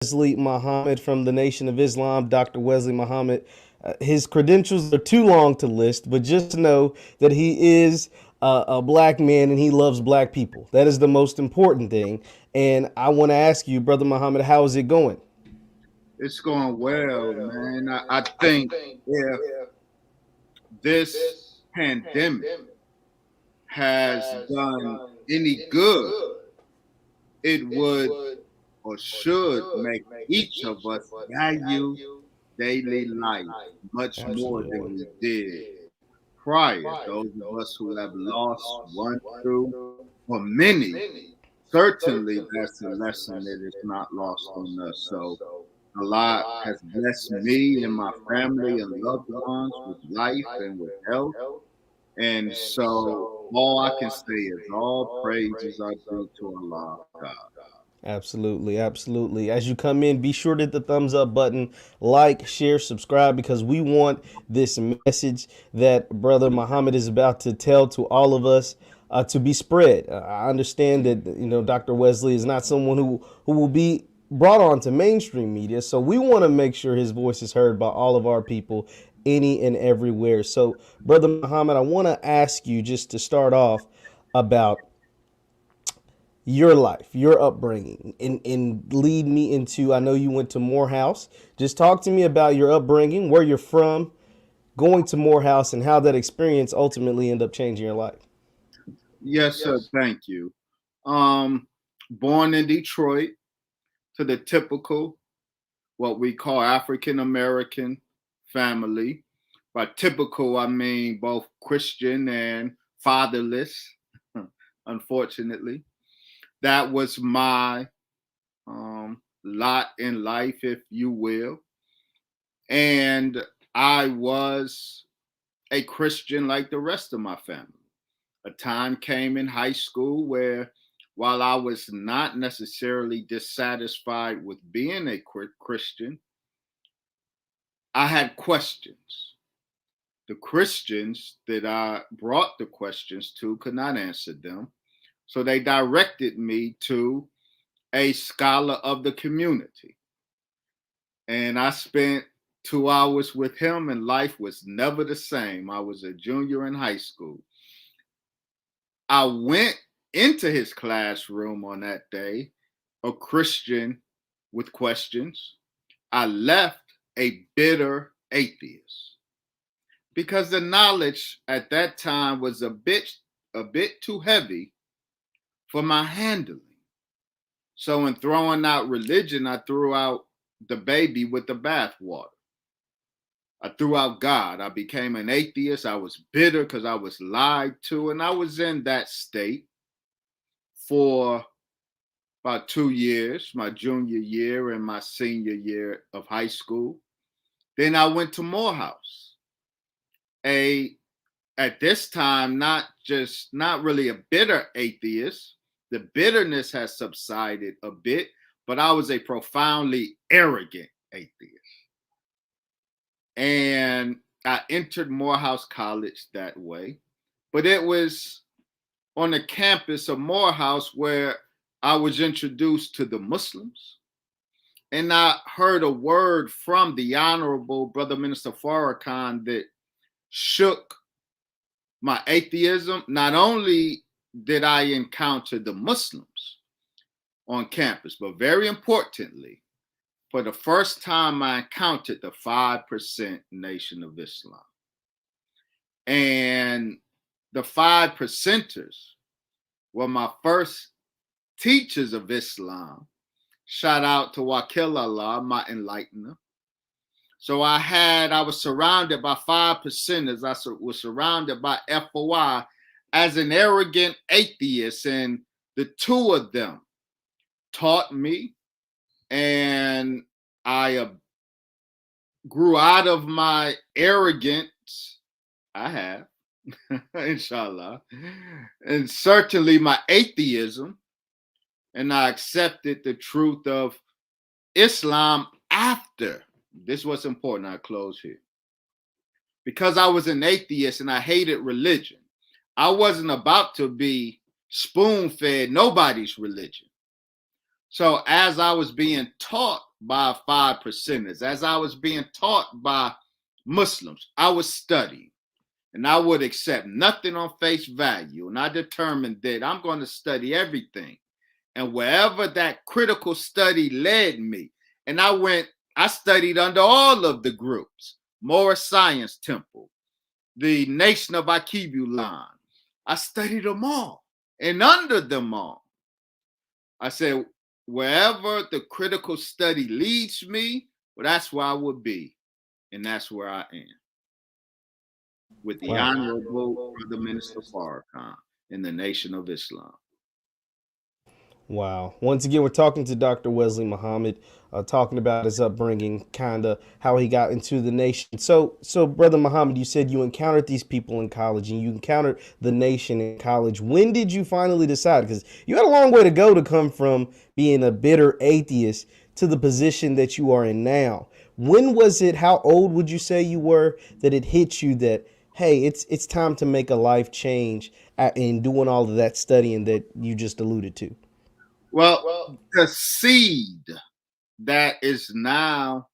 Wesley Muhammad from the Nation of Islam, Dr. Wesley Muhammad. His credentials are too long to list, but just know that he is a black man and he loves black people. That is the most important thing. And I want to ask you, Brother Muhammad, how is it going? It's going well, man. I think if this pandemic has done any good, it would or should make each of us value daily life much more than Absolutely. we did prior. Those of us who have lost one, two, or many, certainly that's a lesson that is not lost on us. So a lot has blessed me and my family and loved ones with life and with health. And so all I can say is all praises are due to Allah God. Absolutely, absolutely. As you come in, be sure to hit the thumbs up button, like, share, subscribe, because we want this message that Brother Muhammad is about to tell to all of us to be spread. I understand that Dr. Wesley is not someone who will be brought on to mainstream media, so we want to make sure his voice is heard by all of our people, any and everywhere. So, Brother Muhammad, I want to ask you just to start off about your life, your upbringing, and lead me into. I know you went to Morehouse. Just talk to me about your upbringing, where you're from, going to Morehouse, and how that experience ultimately ended up changing your life. Yes, sir. Thank you. Um, Born in Detroit to the typical, what we call African American family. By typical, I mean both Christian and fatherless, unfortunately. That was my lot in life, if you will. And I was a Christian like the rest of my family. A time came in high school where, while I was not necessarily dissatisfied with being a Christian, I had questions. The Christians that I brought the questions to could not answer them. So they directed me to a scholar of the community. And I spent 2 hours with him, and life was never the same. I was a junior in high school. I went into his classroom on that day, a Christian with questions. I left a bitter atheist because the knowledge at that time was a bit too heavy for my handling. So in throwing out religion, I threw out the baby with the bathwater. I threw out God. I became an atheist. I was bitter because I was lied to. And I was in that state for about 2 years, my junior year and my senior year of high school. Then I went to Morehouse, a at this time not really a bitter atheist. The bitterness has subsided a bit, but I was a profoundly arrogant atheist. And I entered Morehouse College that way. But it was on the campus of Morehouse where I was introduced to the Muslims. And I heard a word from the Honorable Brother Minister Farrakhan that shook my atheism. Not only did I encounter the Muslims on campus, but very importantly, for the first time, I encountered the 5% Nation of Islam. And the 5%ers were my first teachers of Islam. Shout out to Wakil Allah, my enlightener. So I was surrounded by 5%ers. I was surrounded by FOI as an arrogant atheist. And the two of them taught me, and I grew out of my arrogance. I have, inshallah, and certainly my atheism. And I accepted the truth of Islam after. This was important. I close here. Because I was an atheist and I hated religion, I wasn't about to be spoon fed nobody's religion. So as I was being taught by 5%ers. As I was being taught by Muslims, I was studying. And I would accept nothing on face value. And I determined that I'm going to study everything. And wherever that critical study led me, and I studied under all of the groups, Morris Science Temple, the Nation of Akibulan. I studied them all. And under them all, I said, wherever the critical study leads me, well, that's where I would be. And that's where I am. With the Honorable Brother Minister Farrakhan in the Nation of Islam. Wow. Once again, we're talking to Dr. Wesley Muhammad, talking about his upbringing, kind of how he got into the nation. So, Brother Muhammad, you said you encountered these people in college and you encountered the nation in college. When did you finally decide? Because you had a long way to go to come from being a bitter atheist to the position that you are in now. When was it, how old would you say you were, that it hit you that, hey, it's time to make a life change in doing all of that studying that you just alluded to? Well, the seed that is now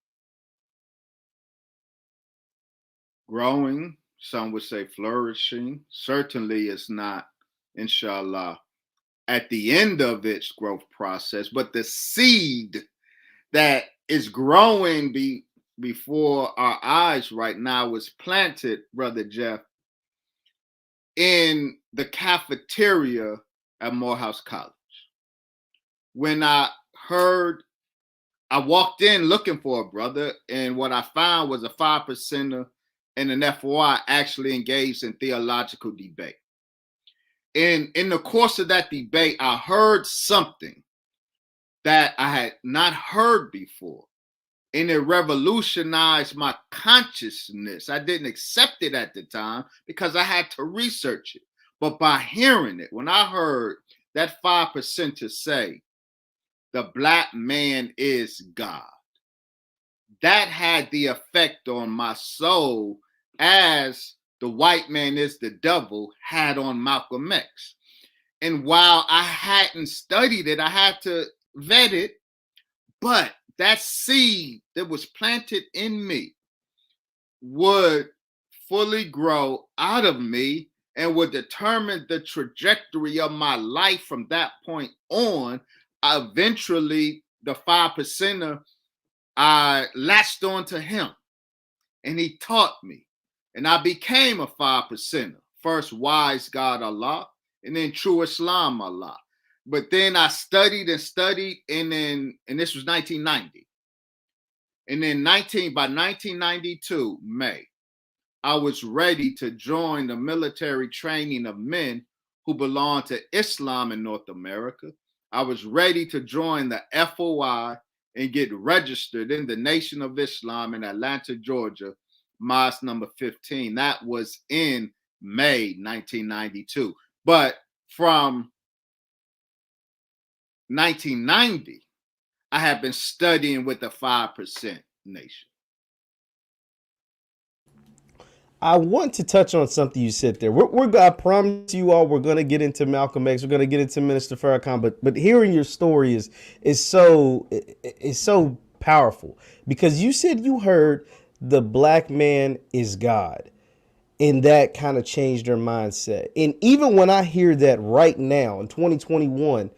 growing, some would say flourishing, certainly is not, inshallah, at the end of its growth process, but the seed that is growing before our eyes right now was planted, Brother Jeff, in the cafeteria at Morehouse College. When I walked in looking for a brother, and what I found was a 5%er and an FOI actually engaged in theological debate. And in the course of that debate, I heard something that I had not heard before, and it revolutionized my consciousness. I didn't accept it at the time because I had to research it. But by hearing it, when I heard that 5%er say, the black man is God, that had the effect on my soul as the white man is the devil had on Malcolm X. And while I hadn't studied it, I had to vet it, but that seed that was planted in me would fully grow out of me and would determine the trajectory of my life from that point on. Eventually, the 5%er, I latched onto him and he taught me. And I became a 5%er. First, wise God Allah, and then true Islam Allah. But then I studied and studied, and this was 1990. And then by 1992, May, I was ready to join the military training of men who belong to Islam in North America. I was ready to join the FOI and get registered in the Nation of Islam in Atlanta, Georgia, mosque number 15. That was in May 1992. But from 1990, I have been studying with the 5% nation. I want to touch on something you said there. I promise you all, we're going to get into Malcolm X. We're going to get into Minister Farrakhan. But hearing your story is so powerful, because you said you heard the black man is God, and that kind of changed their mindset. And even when I hear that right now in 2021,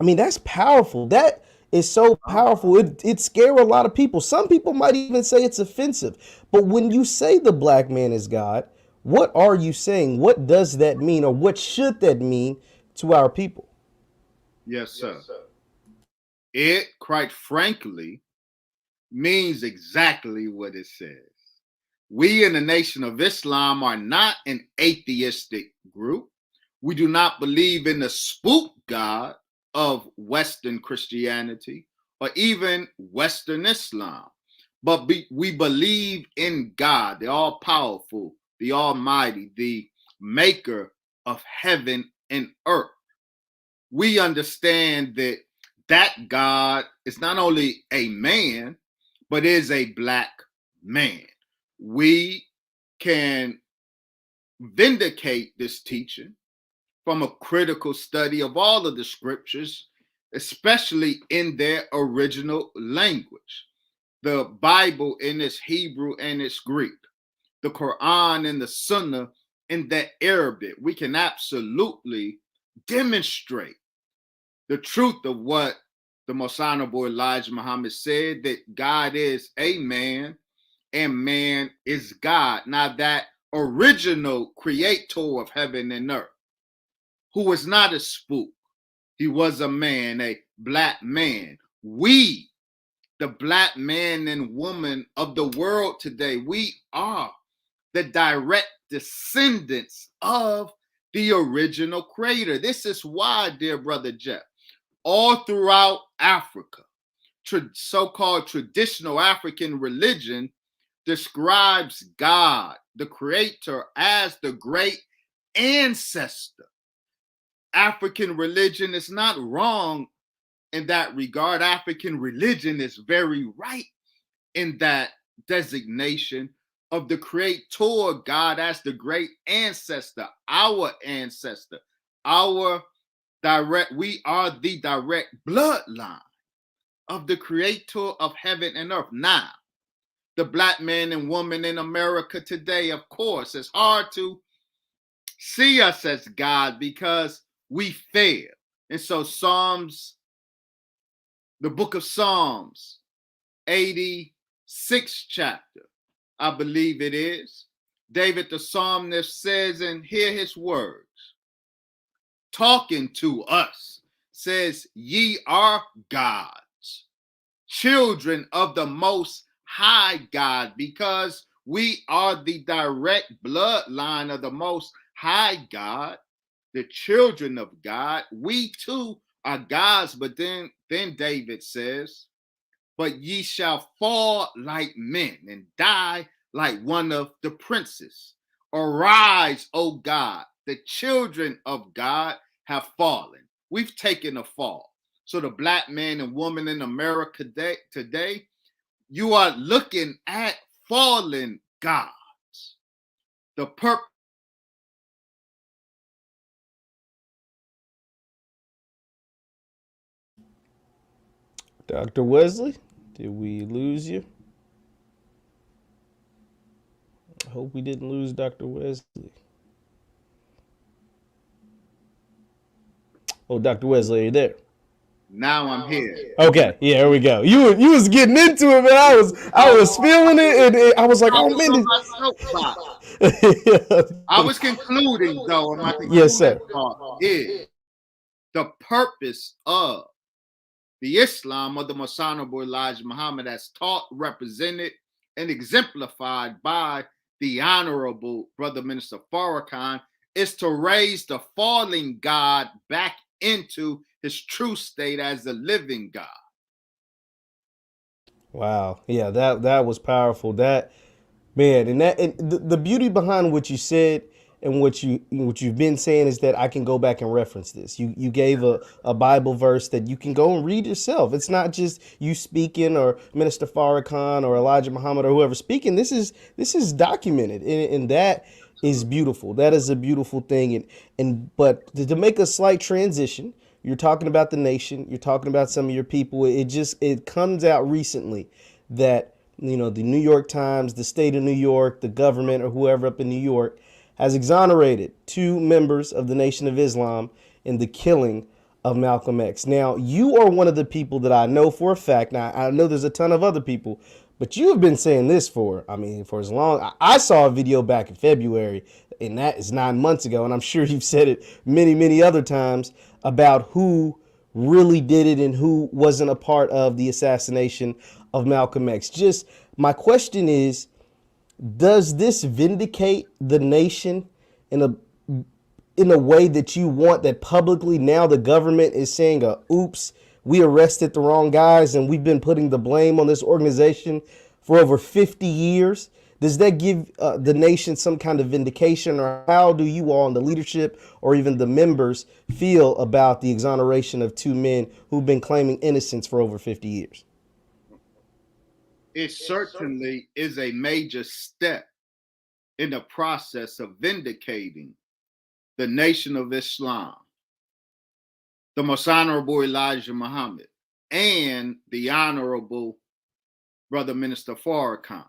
I mean, that's powerful. That is so powerful. It scared a lot of people. Some people might even say it's offensive. But when you say the black man is God, what are you saying? What does that mean, or what should that mean to our people? Yes, sir. It, quite frankly, means exactly what it says. We in the Nation of Islam are not an atheistic group. We do not believe in the spook God of Western Christianity or even Western Islam. But we believe in God, the all-powerful, the almighty, the maker of heaven and earth. We understand that God is not only a man, but is a black man. We can vindicate this teaching from a critical study of all of the scriptures, especially in their original language. The Bible in its Hebrew and its Greek, the Quran and the Sunnah in the Arabic. We can absolutely demonstrate the truth of what the Most Honorable Elijah Muhammad said, that God is a man and man is God. Now, that original creator of heaven and earth, who was not a spook, he was a man, a black man. We, the black man and woman of the world today, we are the direct descendants of the original creator. This is why, dear brother Jeff, all throughout Africa, so-called traditional African religion describes God, the creator, as the great ancestor. African religion is not wrong in that regard. African religion is very right in that designation of the creator God as the great ancestor, our ancestor, we are the direct bloodline of the creator of heaven and earth. Now, the black man and woman in America today, of course, it's hard to see us as God because we fail. And so the book of Psalms, 86th chapter, I believe it is, David the psalmist says, and hear his words, talking to us, says, ye are gods, children of the most high God, because we are the direct bloodline of the most high God, the children of God. We too are gods. But then David says, but ye shall fall like men and die like one of the princes. Arise, O God, the children of God have fallen. We've taken a fall. So the black man and woman in America today, you are looking at fallen gods. The purpose. Dr. Wesley, did we lose you? I hope we didn't lose Dr. Wesley. Oh, Dr. Wesley, are you there? Now I'm here. Okay, yeah, here we go. You was getting into it, man. I was feeling it, and I was like, I oh was man, on my soapbox. I was concluding, though, and my yes, concluding sir. part is the purpose of the Islam of the Most Honorable Elijah Muhammad, as taught, represented, and exemplified by the Honorable Brother Minister Farrakhan, is to raise the falling God back into his true state as the living God. Wow, yeah, that was powerful. That man, and the beauty behind what you said and what you've been saying is that I can go back and reference this. You gave a Bible verse that you can go and read yourself. It's not just you speaking or Minister Farrakhan or Elijah Muhammad or whoever speaking. This is documented, and that is beautiful. That is a beautiful thing. But to make a slight transition, you're talking about the nation. You're talking about some of your people. It comes out recently that the New York Times, the state of New York, the government, or whoever up in New York has exonerated 2 members of the Nation of Islam in the killing of Malcolm X. Now, you are one of the people that I know for a fact. Now, I know there's a ton of other people, but you have been saying this for as long. I saw a video back in February, and that is 9 months ago, and I'm sure you've said it many, many other times about who really did it and who wasn't a part of the assassination of Malcolm X. Just my question is, does this vindicate the nation in a way that you want, that publicly now the government is saying, oops, we arrested the wrong guys and we've been putting the blame on this organization for over 50 years? Does that give the nation some kind of vindication, or how do you all in the leadership or even the members feel about the exoneration of 2 men who've been claiming innocence for over 50 years? It certainly is a major step in the process of vindicating the Nation of Islam. the Most Honorable Elijah Muhammad, and the Honorable Brother Minister Farrakhan.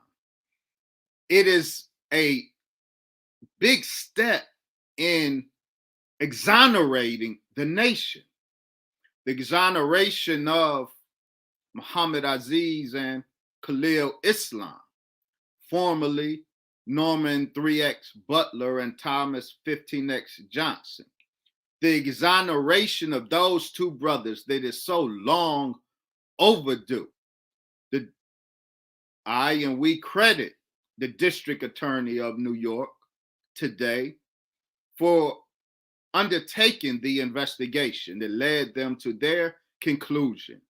It is a big step in exonerating the nation. The exoneration of Muhammad Aziz and Khalil Islam, formerly Norman 3X Butler and Thomas 15X Johnson. The exoneration of those two brothers that is so long overdue. We credit the District Attorney of New York today for undertaking the investigation that led them to their conclusion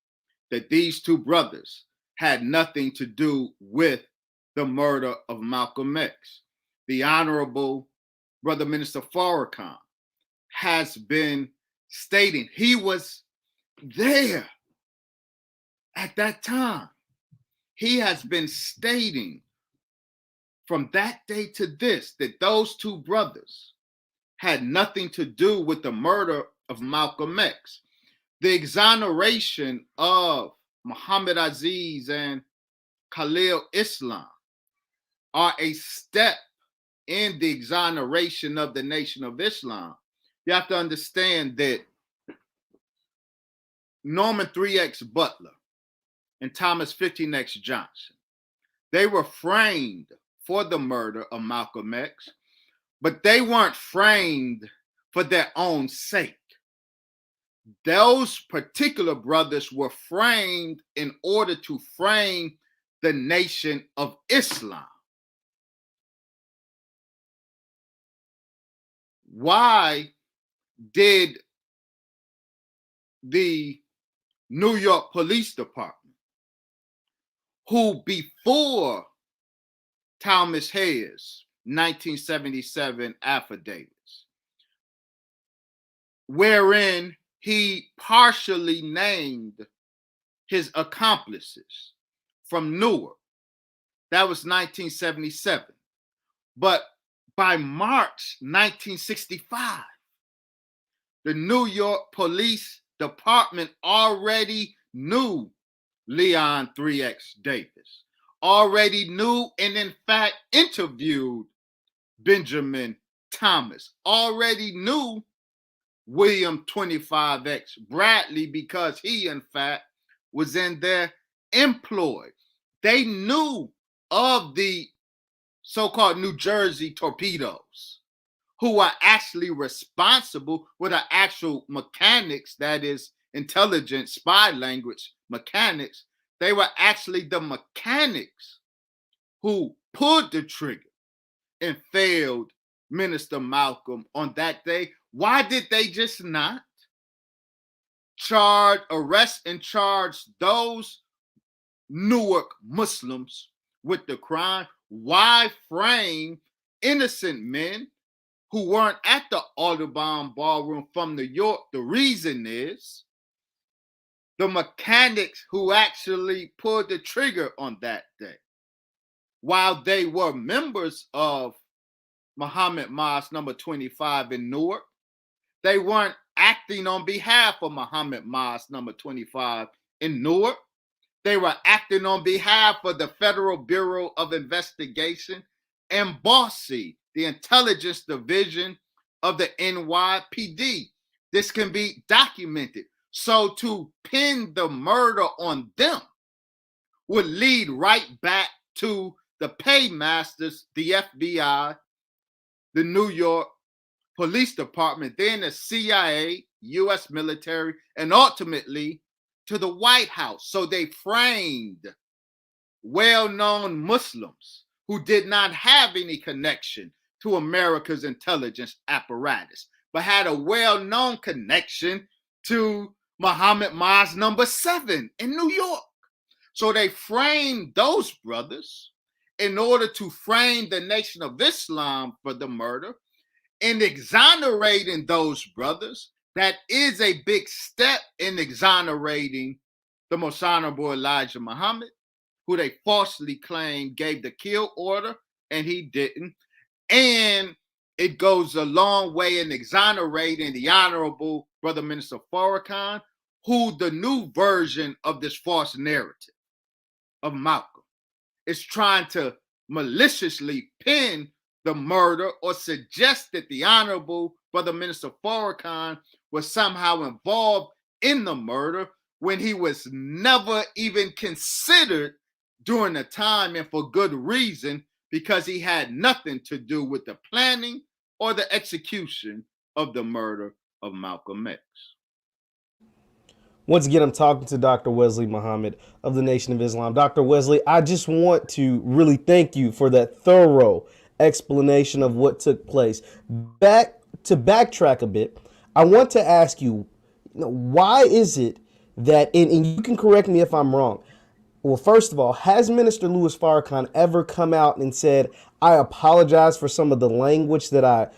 that these two brothers had nothing to do with the murder of Malcolm X. The Honorable Brother Minister Farrakhan has been stating he was there at that time. He has been stating from that day to this that those two brothers had nothing to do with the murder of Malcolm X. The exoneration of Muhammad Aziz and Khalil Islam are a step in the exoneration of the Nation of Islam. You have to understand that Norman 3X Butler and Thomas 15X Johnson, they were framed for the murder of Malcolm X, but they weren't framed for their own sake. Those particular brothers were framed in order to frame the Nation of Islam. Why did the New York Police Department, who before Thomas Hayes' 1977 affidavits, wherein he partially named his accomplices from Newark, that was 1977. But by March 1965, the New York Police Department already knew Leon 3X Davis, already knew and in fact interviewed Benjamin Thomas, already knew William 25X Bradley because he in fact was in their employ. They knew of the so-called New Jersey torpedoes, who are actually responsible with the actual mechanics, that is intelligent spy language mechanics. They were actually the mechanics who pulled the trigger and failed Minister Malcolm on that day. Why did they just not arrest and charge those Newark Muslims with the crime? Why frame innocent men who weren't at the Audubon Ballroom from New York? The reason is the mechanics who actually pulled the trigger on that day, while they were members of Muhammad Mosque number 25 in Newark, they weren't acting on behalf of Muhammad Mosque number 25 in Newark. They were acting on behalf of the Federal Bureau of Investigation and BOSSI, the intelligence division of the NYPD. This can be documented. So to pin the murder on them would lead right back to the paymasters, the FBI, the New York Police Department, then the CIA, US military, and ultimately to the White House. So they framed well-known Muslims who did not have any connection to America's intelligence apparatus, but had a well-known connection to Muhammad Mosque number 7 in New York. So they framed those brothers in order to frame the Nation of Islam for the murder. In exonerating those brothers, that is a big step in exonerating the Most Honorable Elijah Muhammad, who they falsely claim gave the kill order, and he didn't. And it goes a long way in exonerating the Honorable Brother Minister Farrakhan, who the new version of this false narrative of Malcolm is trying to maliciously pin the murder or suggest that the Honorable Brother Minister Farrakhan was somehow involved in the murder when he was never even considered during the time, and for good reason, because he had nothing to do with the planning or the execution of the murder of Malcolm X. Once again, I'm talking to Dr. Wesley Muhammad of the Nation of Islam. Dr. Wesley, I just want to really thank you for that thorough explanation of what took place. Backtrack a bit, I want to ask you, why is it that, and you can correct me if I'm wrong, well, first of all, has Minister Louis Farrakhan ever come out and said, I apologize for some of the language that I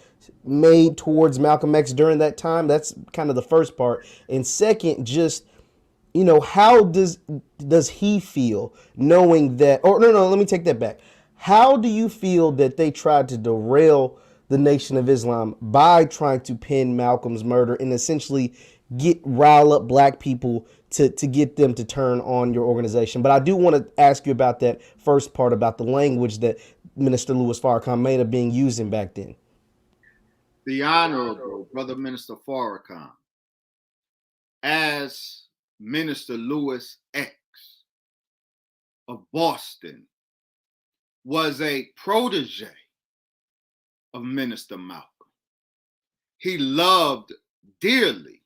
made towards Malcolm X during that time? That's kind of the first part. And second, just, how does he feel knowing that, or no, let me take that back. How do you feel that they tried to derail the Nation of Islam by trying to pin Malcolm's murder and essentially rile up black people to get them to turn on your organization? But I do want to ask you about that first part about the language that Minister Louis Farrakhan may have been using back then. The Honorable Brother Minister Farrakhan, as Minister Louis X of Boston, was a protege of Minister Malcolm. He loved dearly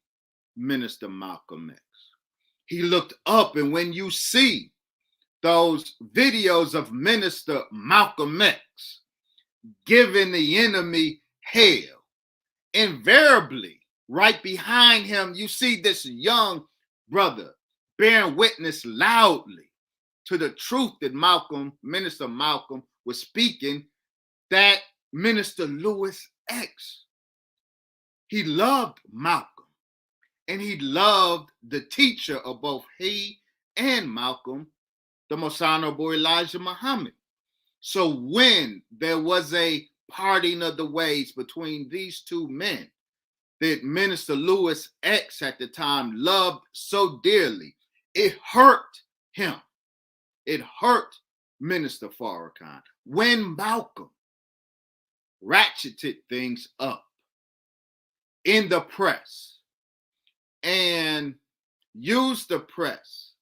Minister Malcolm X. He looked up, and when you see those videos of Minister Malcolm X giving the enemy hell, invariably right behind him, you see this young brother bearing witness loudly to the truth that Minister Malcolm was speaking, that Minister Louis X, he loved Malcolm, and he loved the teacher of both he and Malcolm, the Most Honorable Elijah Muhammad. So when there was a parting of the ways between these two men that Minister Louis X at the time loved so dearly, it hurt him. It hurt Minister Farrakhan when Malcolm ratcheted things up in the press and used the press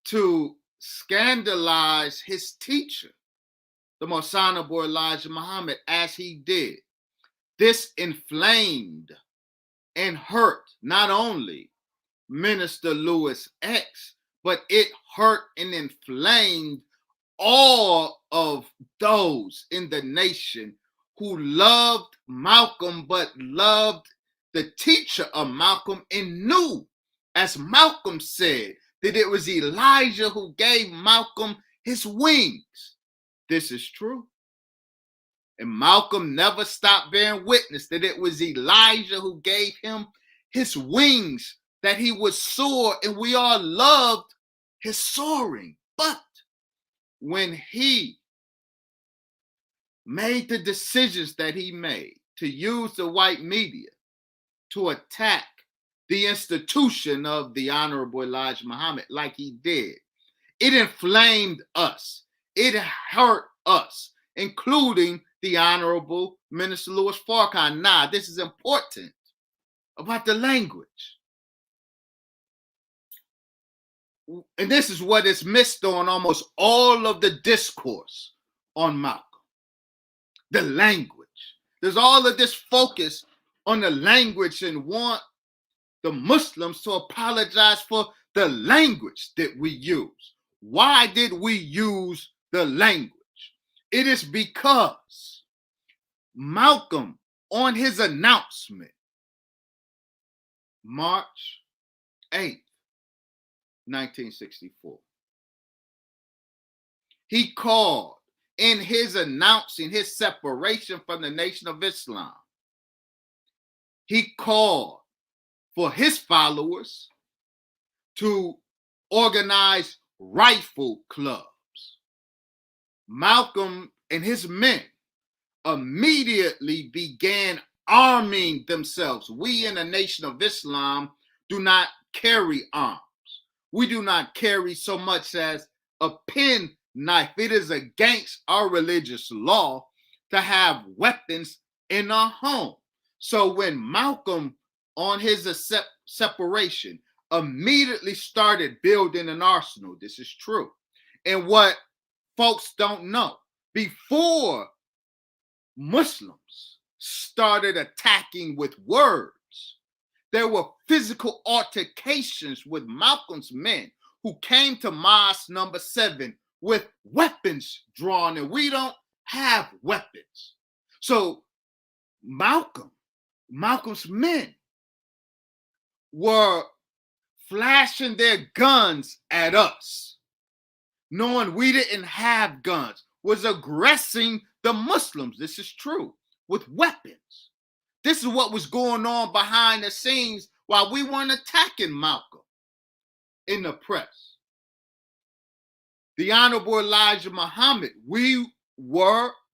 to scandalize his teacher, the Most Honorable Elijah Muhammad, as he did. This inflamed and hurt not only Minister Louis X, but it hurt and inflamed all of those in the nation who loved Malcolm, but loved the teacher of Malcolm and knew, as Malcolm said, that it was Elijah who gave Malcolm his wings. This is true. And Malcolm never stopped bearing witness that it was Elijah who gave him his wings, that he would soar, and we all loved his soaring. But when he made the decisions that he made to use the white media to attack the institution of the Honorable Elijah Muhammad like he did, it inflamed us. It hurt us, including the Honorable Minister Louis Farrakhan. Now, this is important about the language. And this is what is missed on almost all of the discourse on Malcolm. The language. There's all of this focus on the language and want the Muslims to apologize for the language that we use. Why did we use the language? It is because Malcolm, on his announcement, March 8th, 1964, he called, in his announcing his separation from the Nation of Islam, he called for his followers to organize rifle clubs. Malcolm and his men immediately began arming themselves. We in the Nation of Islam do not carry arms. We do not carry so much as a pen knife. It is against our religious law to have weapons in our home. So when Malcolm, on his separation, immediately started building an arsenal, this is true. And what folks don't know, before Muslims started attacking with words, there were physical altercations with Malcolm's men who came to Mosque number 7 with weapons drawn, and we don't have weapons. So Malcolm's men were flashing their guns at us, knowing we didn't have guns, was aggressing the Muslims, this is true, with weapons. This is what was going on behind the scenes while we weren't attacking Malcolm in the press. The Honorable Elijah Muhammad,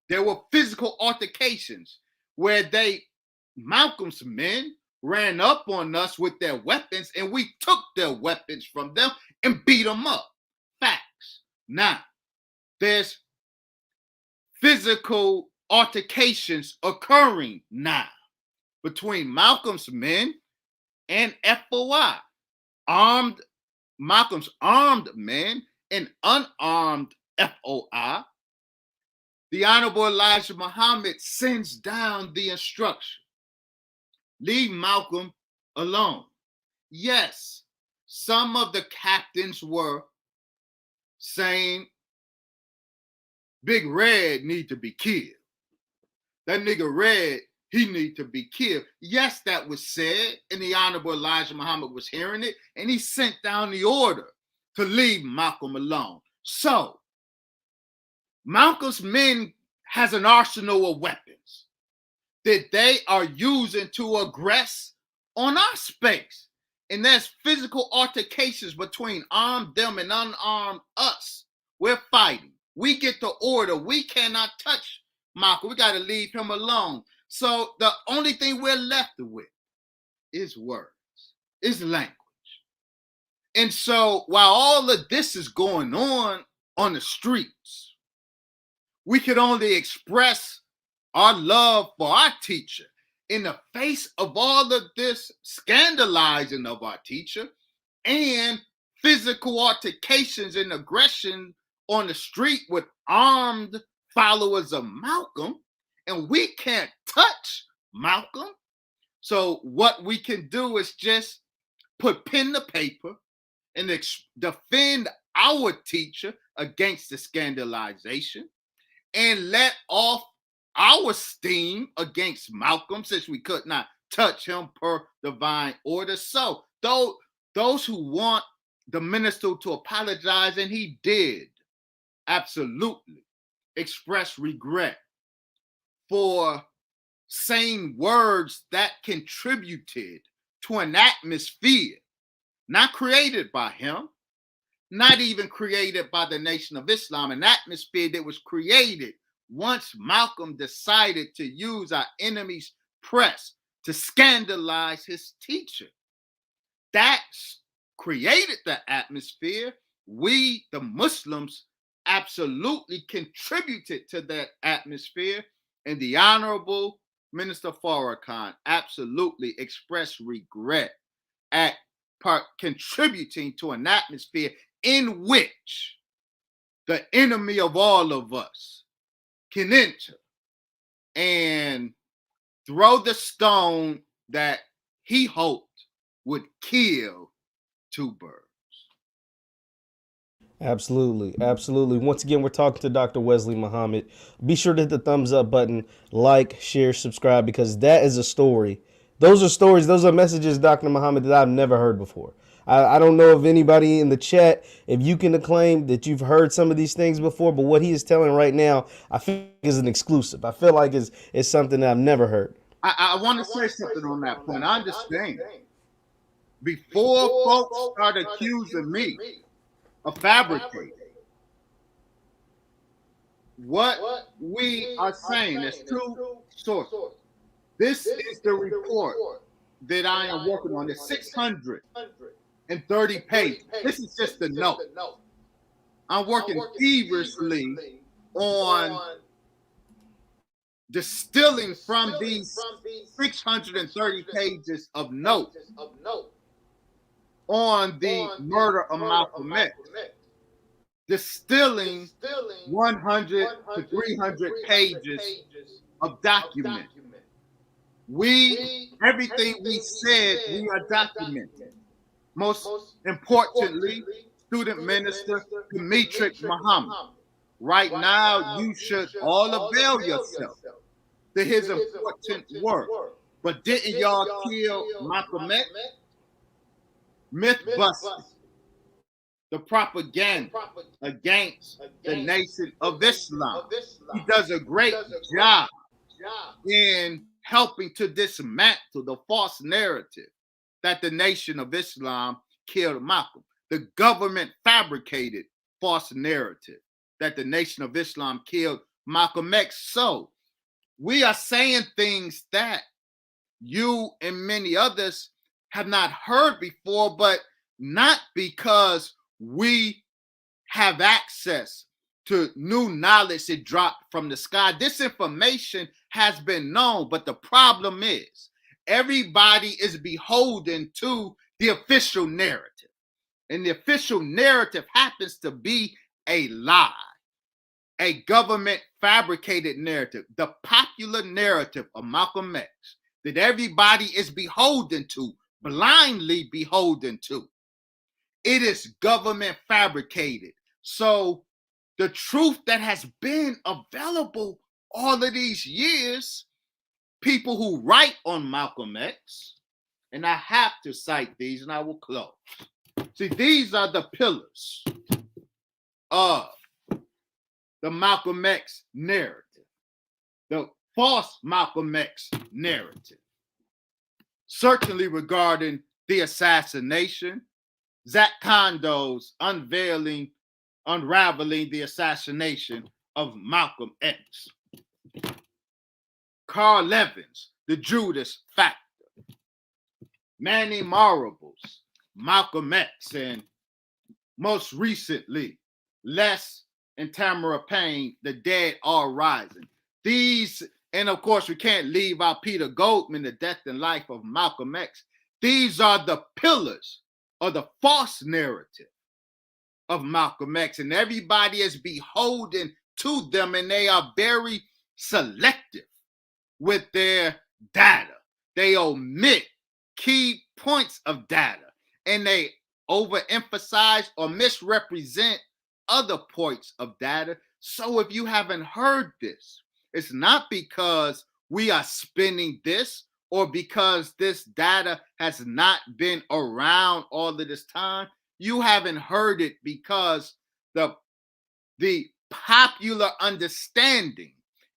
there were physical altercations where Malcolm's men ran up on us with their weapons, and we took their weapons from them and beat them up. Facts. Now, there's physical altercations occurring now between Malcolm's men and FOI. Malcolm's armed men and unarmed FOI. The Honorable Elijah Muhammad sends down the instruction: leave Malcolm alone. Yes, some of the captains were saying Big Red need to be killed. That nigga Red, he need to be killed. Yes, that was said, and the Honorable Elijah Muhammad was hearing it, and he sent down the order to leave Malcolm alone. So, Malcolm's men has an arsenal of weapons that they are using to aggress on our space. And there's physical altercations between armed them and unarmed us. We're fighting. We get the order. We cannot touch Malcolm. We got to leave him alone. So the only thing we're left with is words, is language. And so while all of this is going on the streets, we could only express our love for our teacher in the face of all of this scandalizing of our teacher and physical altercations and aggression on the street with armed followers of Malcolm, and we can't touch Malcolm. So what we can do is just put pen to paper and defend our teacher against the scandalization and let off our steam against Malcolm, since we could not touch him per divine order. So those who want the minister to apologize, and he did absolutely express regret for saying words that contributed to an atmosphere not created by him, not even created by the Nation of Islam, an atmosphere that was created once Malcolm decided to use our enemy's press to scandalize his teacher. That created the atmosphere. We, the Muslims, absolutely contributed to that atmosphere, and the Honorable Minister Farrakhan absolutely expressed regret at contributing to an atmosphere in which the enemy of all of us can enter and throw the stone that he hoped would kill two birds. Absolutely, absolutely. Once again, we're talking to Dr. Wesley Muhammad. Be sure to hit the thumbs up button, like, share, subscribe, because that is a story. Those are stories, those are messages, Dr. Muhammad, that I've never heard before. I don't know if anybody in the chat, if you can acclaim that you've heard some of these things before, but what he is telling right now, I feel like is an exclusive. I feel like it's something that I've never heard. I want to say something on that point. I understand. Before folks start accusing me of fabricating, what we are saying is two sources. This is the report that I am working on. It's 630 pages. This is just the note. I'm working feverishly on distilling from these 630 pages of notes on the murder of Malcolm X, distilling 100 to 300 pages of document. Everything we said, we are documenting. Most importantly, student minister Dimitri Muhammad. Right now, you should all avail yourself to his important work. But didn't y'all kill Malcolm X? Myth busting, the propaganda against the Nation of Islam. He does a great job in helping to dismantle the false narrative that the Nation of Islam killed Malcolm. The government fabricated false narrative that the Nation of Islam killed Malcolm X. So we are saying things that you and many others have not heard before, but not because we have access to new knowledge that dropped from the sky. This information has been known, but the problem is everybody is beholden to the official narrative. And the official narrative happens to be a lie, a government fabricated narrative, the popular narrative of Malcolm X that everybody is beholden to, blindly beholden to. It is government fabricated. So the truth that has been available all of these years, people who write on Malcolm X, and I have to cite these and I will close. See, these are the pillars of the Malcolm X narrative, the false Malcolm X narrative. Certainly regarding the assassination, Zach Condo's unraveling the assassination of Malcolm X. Carl Levin's The Judas Factor. Manny Marable's Malcolm X, and most recently, Les and Tamara Payne, The Dead Are Rising. These, and of course, we can't leave out Peter Goldman, The Death and Life of Malcolm X. These are the pillars of the false narrative of Malcolm X, and everybody is beholden to them, and they are very selective with their data. They omit key points of data, and they overemphasize or misrepresent other points of data. So if you haven't heard this, it's not because we are spinning this or because this data has not been around all of this time. You haven't heard it because the popular understanding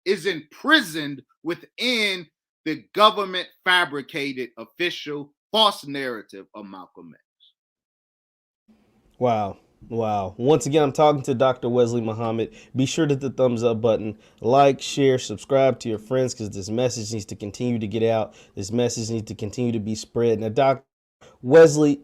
is imprisoned within the government fabricated official false narrative of Malcolm X. Wow. Wow. Once again, I'm talking to Dr. Wesley Muhammad. Be sure to hit the thumbs up button, like, share, subscribe to your friends, because this message needs to continue to get out. This message needs to continue to be spread. Now, Dr. Wesley,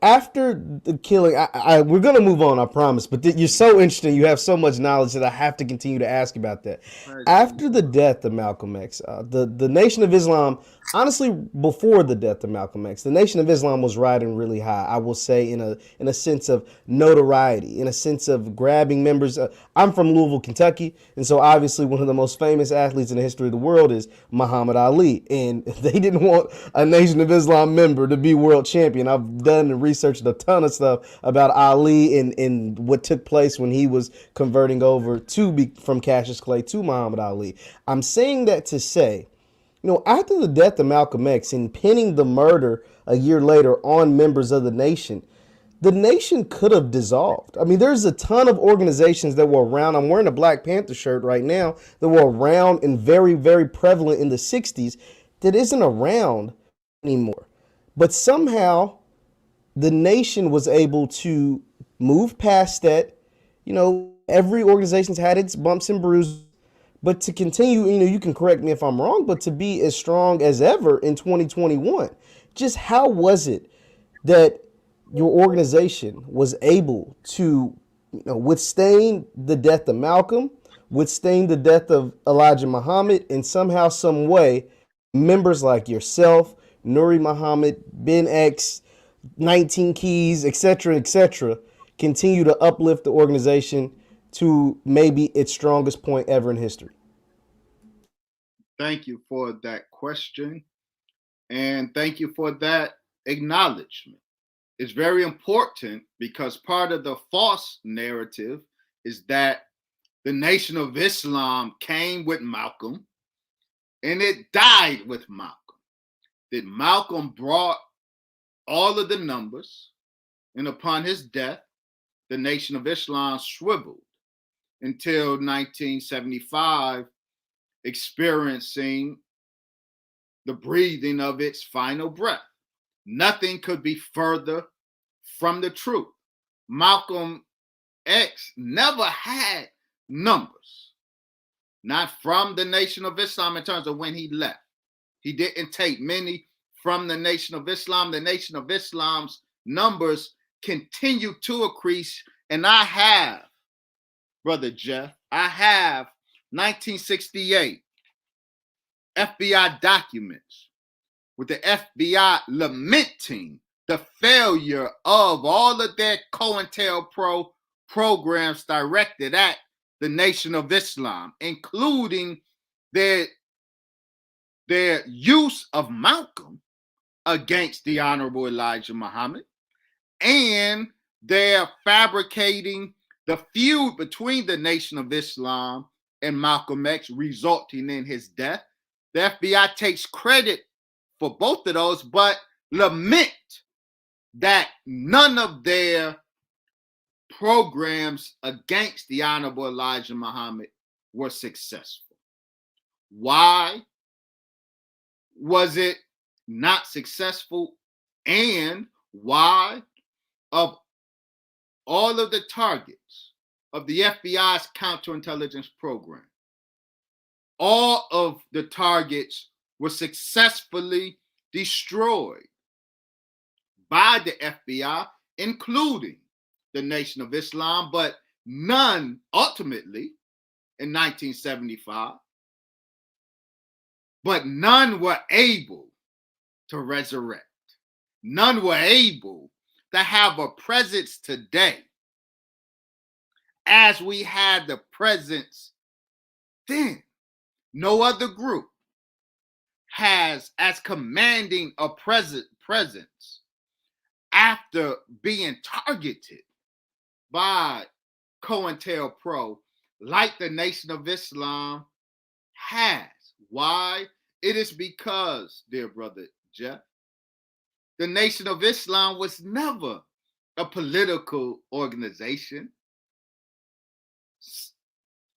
after the killing, we're going to move on, I promise. But you're so interesting. You have so much knowledge that I have to continue to ask about that. After the death of Malcolm X, the Nation of Islam, honestly, before the death of Malcolm X, the Nation of Islam was riding really high, I will say, in a sense of notoriety, in a sense of grabbing members. I'm from Louisville, Kentucky, and so obviously one of the most famous athletes in the history of the world is Muhammad Ali, and they didn't want a Nation of Islam member to be world champion. I've done and researched a ton of stuff about Ali and what took place when he was converting over from Cassius Clay to Muhammad Ali. I'm saying that to say, after the death of Malcolm X and pinning the murder a year later on members of the nation could have dissolved. I mean, there's a ton of organizations that were around. I'm wearing a Black Panther shirt right now that were around and very, very prevalent in the 60s that isn't around anymore. But somehow the nation was able to move past that. Every organization's had its bumps and bruises, But to continue, you can correct me if I'm wrong, but to be as strong as ever in 2021, just how was it that your organization was able to, withstand the death of Malcolm, withstand the death of Elijah Muhammad, and somehow, some way, members like yourself, Nuri Muhammad, Ben X, 19 Keys, etc., continue to uplift the organization to maybe its strongest point ever in history? Thank you for that question. And thank you for that acknowledgement. It's very important because part of the false narrative is that the Nation of Islam came with Malcolm and it died with Malcolm. That Malcolm brought all of the numbers, and upon his death, the Nation of Islam swiveled until 1975, experiencing the breathing of its final breath. Nothing could be further from the truth. Malcolm X never had numbers, not from the Nation of Islam in terms of when he left. He didn't take many from the Nation of Islam. The Nation of Islam's numbers continue to increase. And I have, Brother Jeff, I have 1968 FBI documents with the FBI lamenting the failure of all of their COINTELPRO programs directed at the Nation of Islam, including their use of Malcolm against the Honorable Elijah Muhammad, and their fabricating the feud between the Nation of Islam and Malcolm X, resulting in his death. The FBI takes credit for both of those, but lament that none of their programs against the Honorable Elijah Muhammad were successful. Why was it not successful? And why, of all of the targets of the FBI's counterintelligence program, all of the targets were successfully destroyed by the FBI, including the Nation of Islam, but none ultimately in 1975, but none were able to resurrect. None were able to have a presence today as we had the presence then. No other group has as commanding a presence after being targeted by COINTELPRO like the Nation of Islam has. Why? It is because, dear brother Jeff, the Nation of Islam was never a political organization,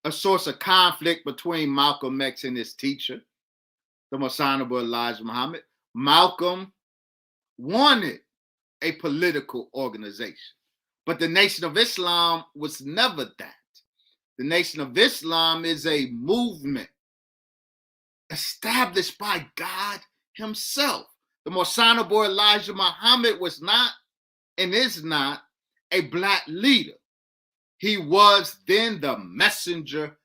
a source of conflict between Malcolm X and his teacher, the Most Honorable Elijah Muhammad. Malcolm wanted a political organization, but the Nation of Islam was never that. The Nation of Islam is a movement established by God himself. The Most Honorable Elijah Muhammad was not and is not a black leader. He was then the messenger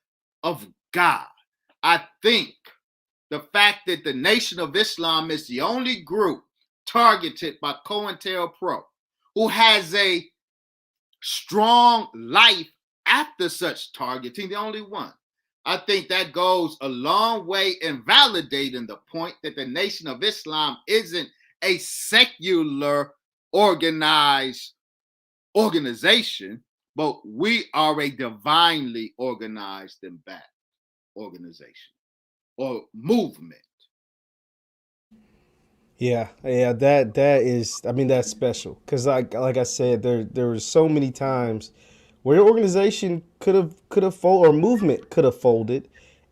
of God. I think the fact that the Nation of Islam is the only group targeted by COINTELPRO who has a strong life after such targeting, the only one. I think that goes a long way in validating the point that the Nation of Islam isn't a secular organized organization, but we are a divinely organized and backed organization or movement. Yeah, that is. I mean, that's special because, like I said, there were so many times where your organization could have folded, or movement could have folded,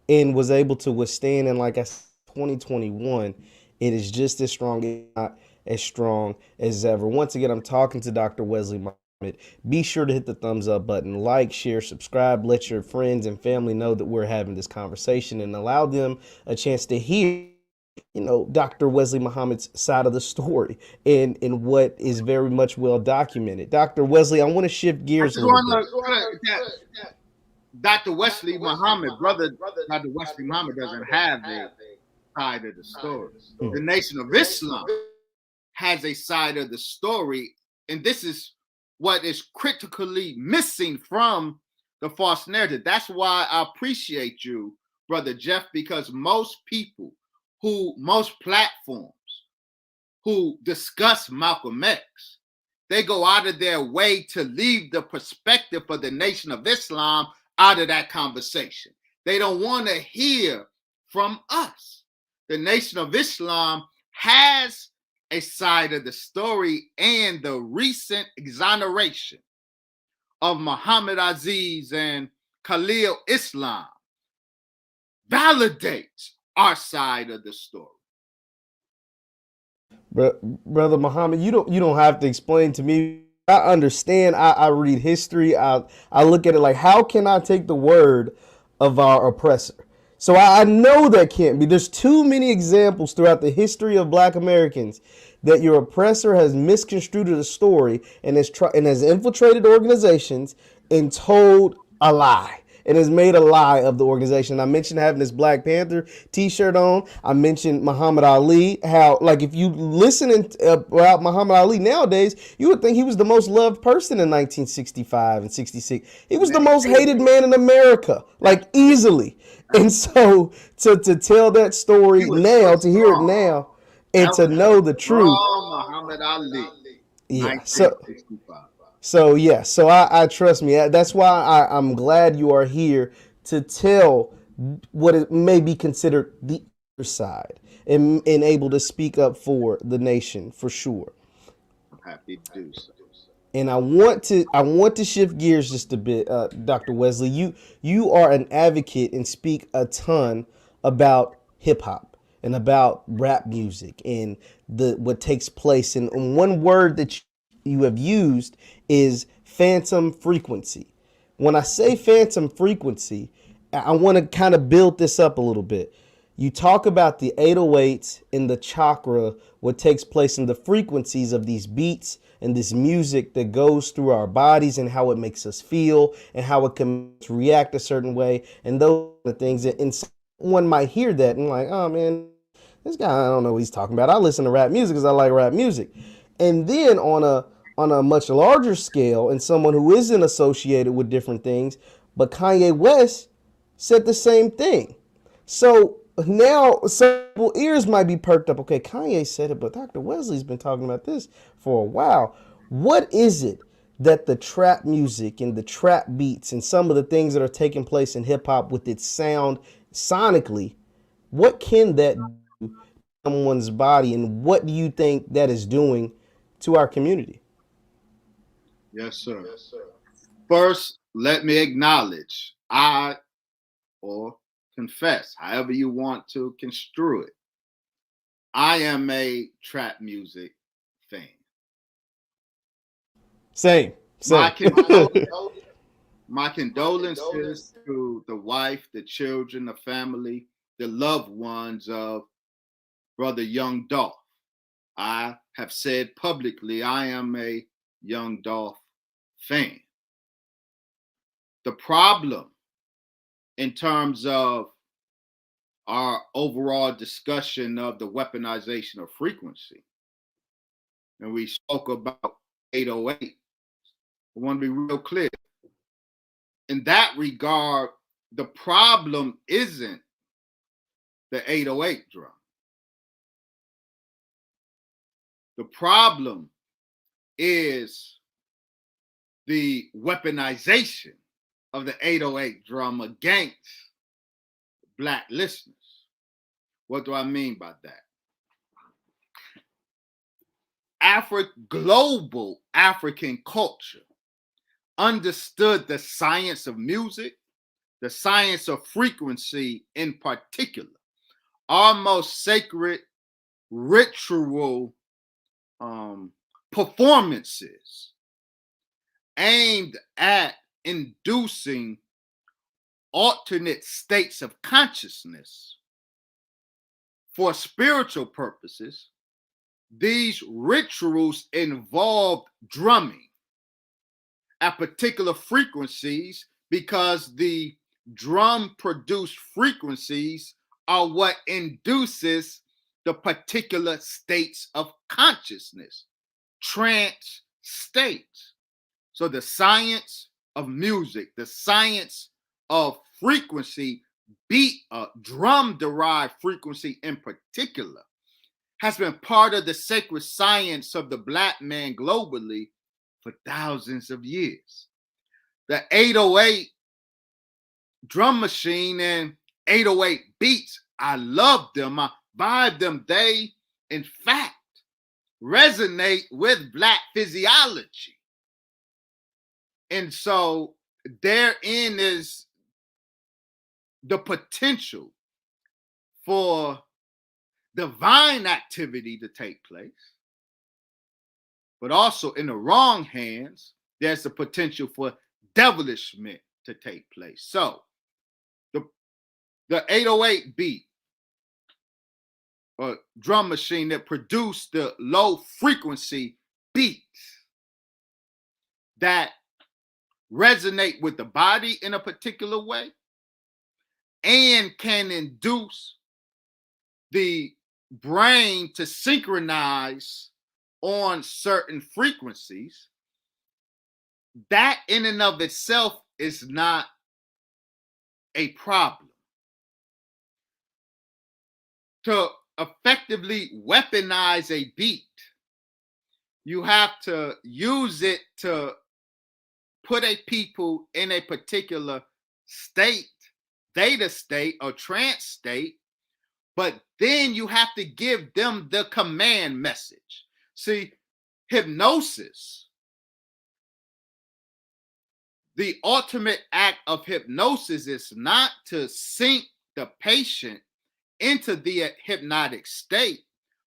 and was able to withstand. And like I said, 2021, it is just as strong, if not as strong as ever. Once again, I'm talking to Dr. Wesley be sure to hit the thumbs up button, like, share, subscribe, let your friends and family know that we're having this conversation and allow them a chance to hear, Dr. Wesley Muhammad's side of the story and what is very much well documented. Dr. Wesley, I want to shift I gears a just little want bit. to put that Dr. Wesley Muhammad, brother Dr. Wesley Muhammad doesn't have a side of the story. The Nation of Islam has a side of the story, and this is what is critically missing from the false narrative. That's why I appreciate you, brother Jeff, because most people most platforms who discuss Malcolm X, they go out of their way to leave the perspective of the Nation of Islam out of that conversation. They don't want to hear from us. The Nation of Islam has a side of the story, and the recent exoneration of Muhammad Aziz and Khalil Islam validates our side of the story. Brother Muhammad, you don't have to explain to me. I understand. I read history. I look at it like, how can I take the word of our oppressor? So I know that can't be. There's too many examples throughout the history of Black Americans that your oppressor has misconstrued the story and has infiltrated organizations and told a lie and has made a lie of the organization. I mentioned having this Black Panther t-shirt on. I mentioned Muhammad Ali, how, like, if you listen about Muhammad Ali nowadays, you would think he was the most loved person in 1965 and 66. He was the most hated man in America, like, easily. And so to tell that story now, to hear it now, and to know the truth. Muhammad Ali, Yeah. 1965. So I trust me. That's why I'm glad you are here to tell what it may be considered the other side and able to speak up for the nation for sure. I'm happy to do so. And I want to shift gears just a bit, Dr. Wesley. You are an advocate and speak a ton about hip hop and about rap music and the what takes place. And one word that you have used is phantom frequency. When I say phantom frequency, I want to kind of build this up a little bit. You talk about the 808s and the chakra, what takes place in the frequencies of these beats and this music that goes through our bodies and how it makes us feel and how it can react a certain way and those are the things that, and someone might hear that and like, oh man, this guy, I don't know what he's talking about. I listen to rap music because I like rap music. And then on a much larger scale, and someone who isn't associated with different things, but Kanye West said the same thing. So now several ears might be perked up. Okay, Kanye said it, but Dr. Wesley's been talking about this for a while. What is it that the trap music and the trap beats and some of the things that are taking place in hip hop with its sound sonically, what can that do to someone's body, and what do you think that is doing to our community? Yes, sir. First, let me acknowledge or confess, however you want to construe it. I am a trap music fan. Same. My Same. my condolences to the wife, the children, the family, the loved ones of Brother Young Dolph. I have said publicly I am a Young Dolph fan. The problem in terms of our overall discussion of the weaponization of frequency, and we spoke about 808, I want to be real clear. In that regard, the problem isn't the 808 drum. The problem is the weaponization of the 808 drum against Black listeners. What do I mean by that? Global African culture understood the science of music, the science of frequency in particular, our most sacred ritual performances aimed at inducing alternate states of consciousness for spiritual purposes. These rituals involved drumming at particular frequencies because the drum produced frequencies are what induces the particular states of consciousness, trance states. So the science of music, the science of frequency, beat, drum-derived frequency in particular, has been part of the sacred science of the Black man globally for thousands of years. The 808 drum machine and 808 beats, I love them, I vibe them. They, in fact, resonate with Black physiology. And so therein is the potential for divine activity to take place. But also in the wrong hands, there's the potential for devilishment to take place. So the 808 beat or drum machine that produced the low frequency beats that resonate with the body in a particular way and can induce the brain to synchronize on certain frequencies, that in and of itself is not a problem. To effectively weaponize a beat, you have to use it to put a people in a particular state, theta state or trance state, but then you have to give them the command message. See, hypnosis, the ultimate act of hypnosis is not to sink the patient into the hypnotic state,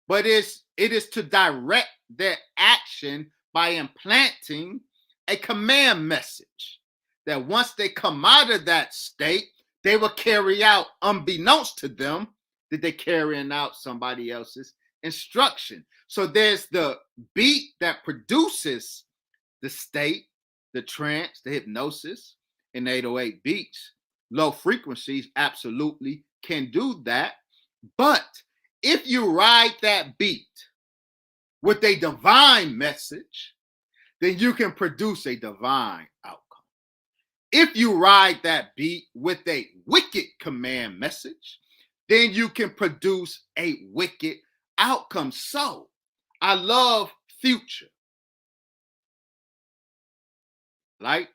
but it is to direct their action by implanting a command message that once they come out of that state, they will carry out, unbeknownst to them, that they're carrying out somebody else's instruction. So there's the beat that produces the state, the trance, the hypnosis in 808 beats. Low frequencies absolutely can do that. But if you ride that beat with a divine message, then you can produce a divine outcome. If you ride that beat with a wicked command message, then you can produce a wicked outcome. So I love Future. Like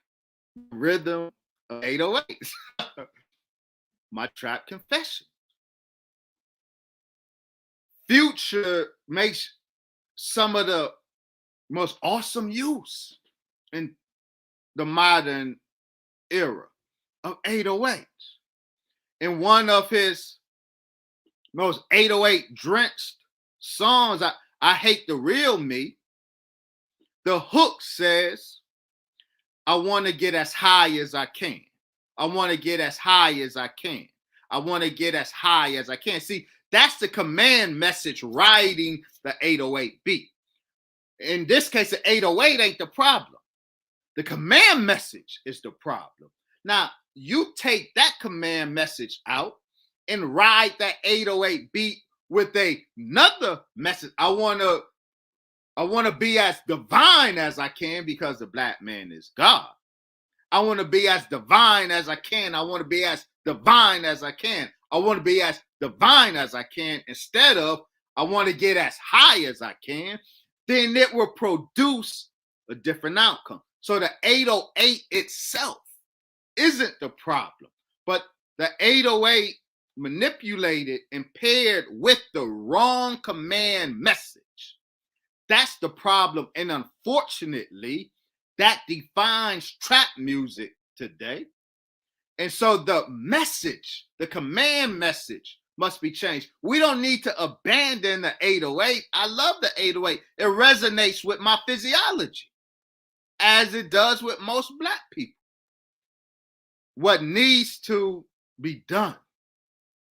rhythm of 808s. My trap confession. Future makes some of the most awesome use in the modern era of 808s. In one of his most 808 drenched songs, I Hate the Real Me, the hook says, I want to get as high as I can. I want to get as high as I can. I want to get as high as I can. See, that's the command message riding the 808 beat. In this case, the 808 ain't the problem. The command message is the problem. Now, you take that command message out and ride that 808 beat with another message. I want to be as divine as I can because the Black man is God. I want to be as divine as I can. I want to be as divine as I can. I want to be as divine as I can instead of I want to get as high as I can. Then it will produce a different outcome. So the 808 itself isn't the problem, but the 808 manipulated and paired with the wrong command message. That's the problem. And unfortunately, that defines trap music today. And so the message, the command message must be changed. We don't need to abandon the 808. I love the 808. It resonates with my physiology. as it does with most Black people. What needs to be done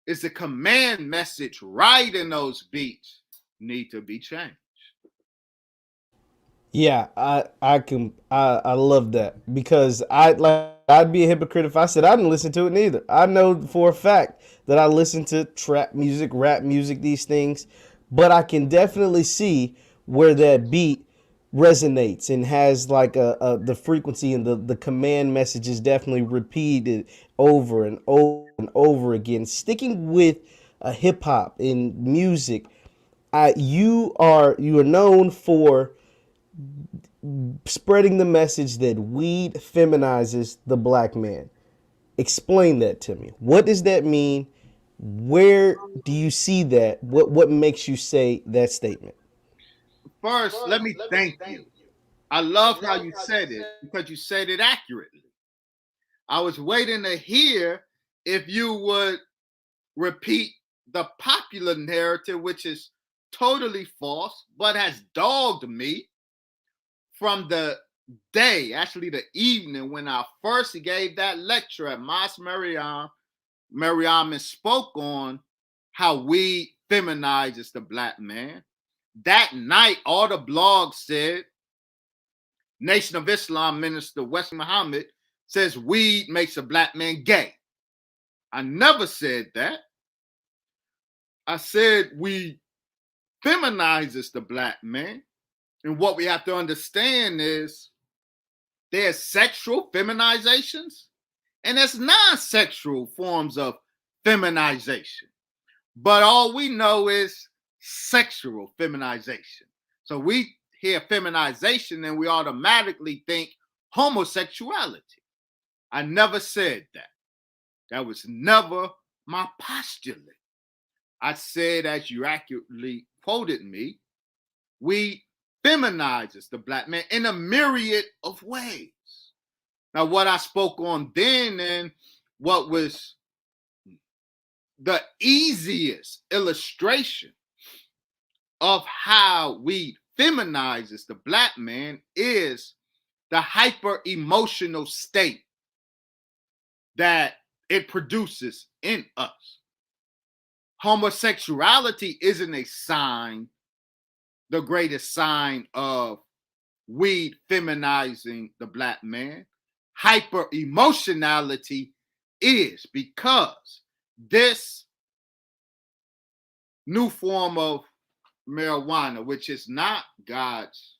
is the command message right in those beats need to be changed. Yeah, I love that because I'd be a hypocrite if I said I didn't listen to it neither. I know for a fact that I listen to trap music, rap music, these things, but I can definitely see where that beat resonates and has like the frequency and the command message is definitely repeated over and over and over again. Sticking with hip hop in music, you are known for spreading the message that weed feminizes the Black man. Explain that to me. What does that mean? Where do you see that? What makes you say that statement? First, let me thank you. I love how you said it because you said it accurately. I was waiting to hear if you would repeat the popular narrative, which is totally false, but has dogged me from the day, actually the evening, when I first gave that lecture at Mas Mariam and spoke on how weed feminizes the Black man. That night, all the blogs said, Nation of Islam minister Wesley Muhammad says weed makes a Black man gay. I never said that. I said weed feminizes the Black man. And what we have to understand is there's sexual feminizations and there's non-sexual forms of feminization. But all we know is sexual feminization. So we hear feminization and we automatically think homosexuality. I never said that. That was never my postulate. I said, as you accurately quoted me, we feminizes the Black man in a myriad of ways. Now, what I spoke on then and what was the easiest illustration of how weed feminizes the Black man is the hyper emotional state that it produces in us. Homosexuality isn't a sign, the greatest sign of weed feminizing the Black man. Hyper emotionality is, because this new form of marijuana, which is not God's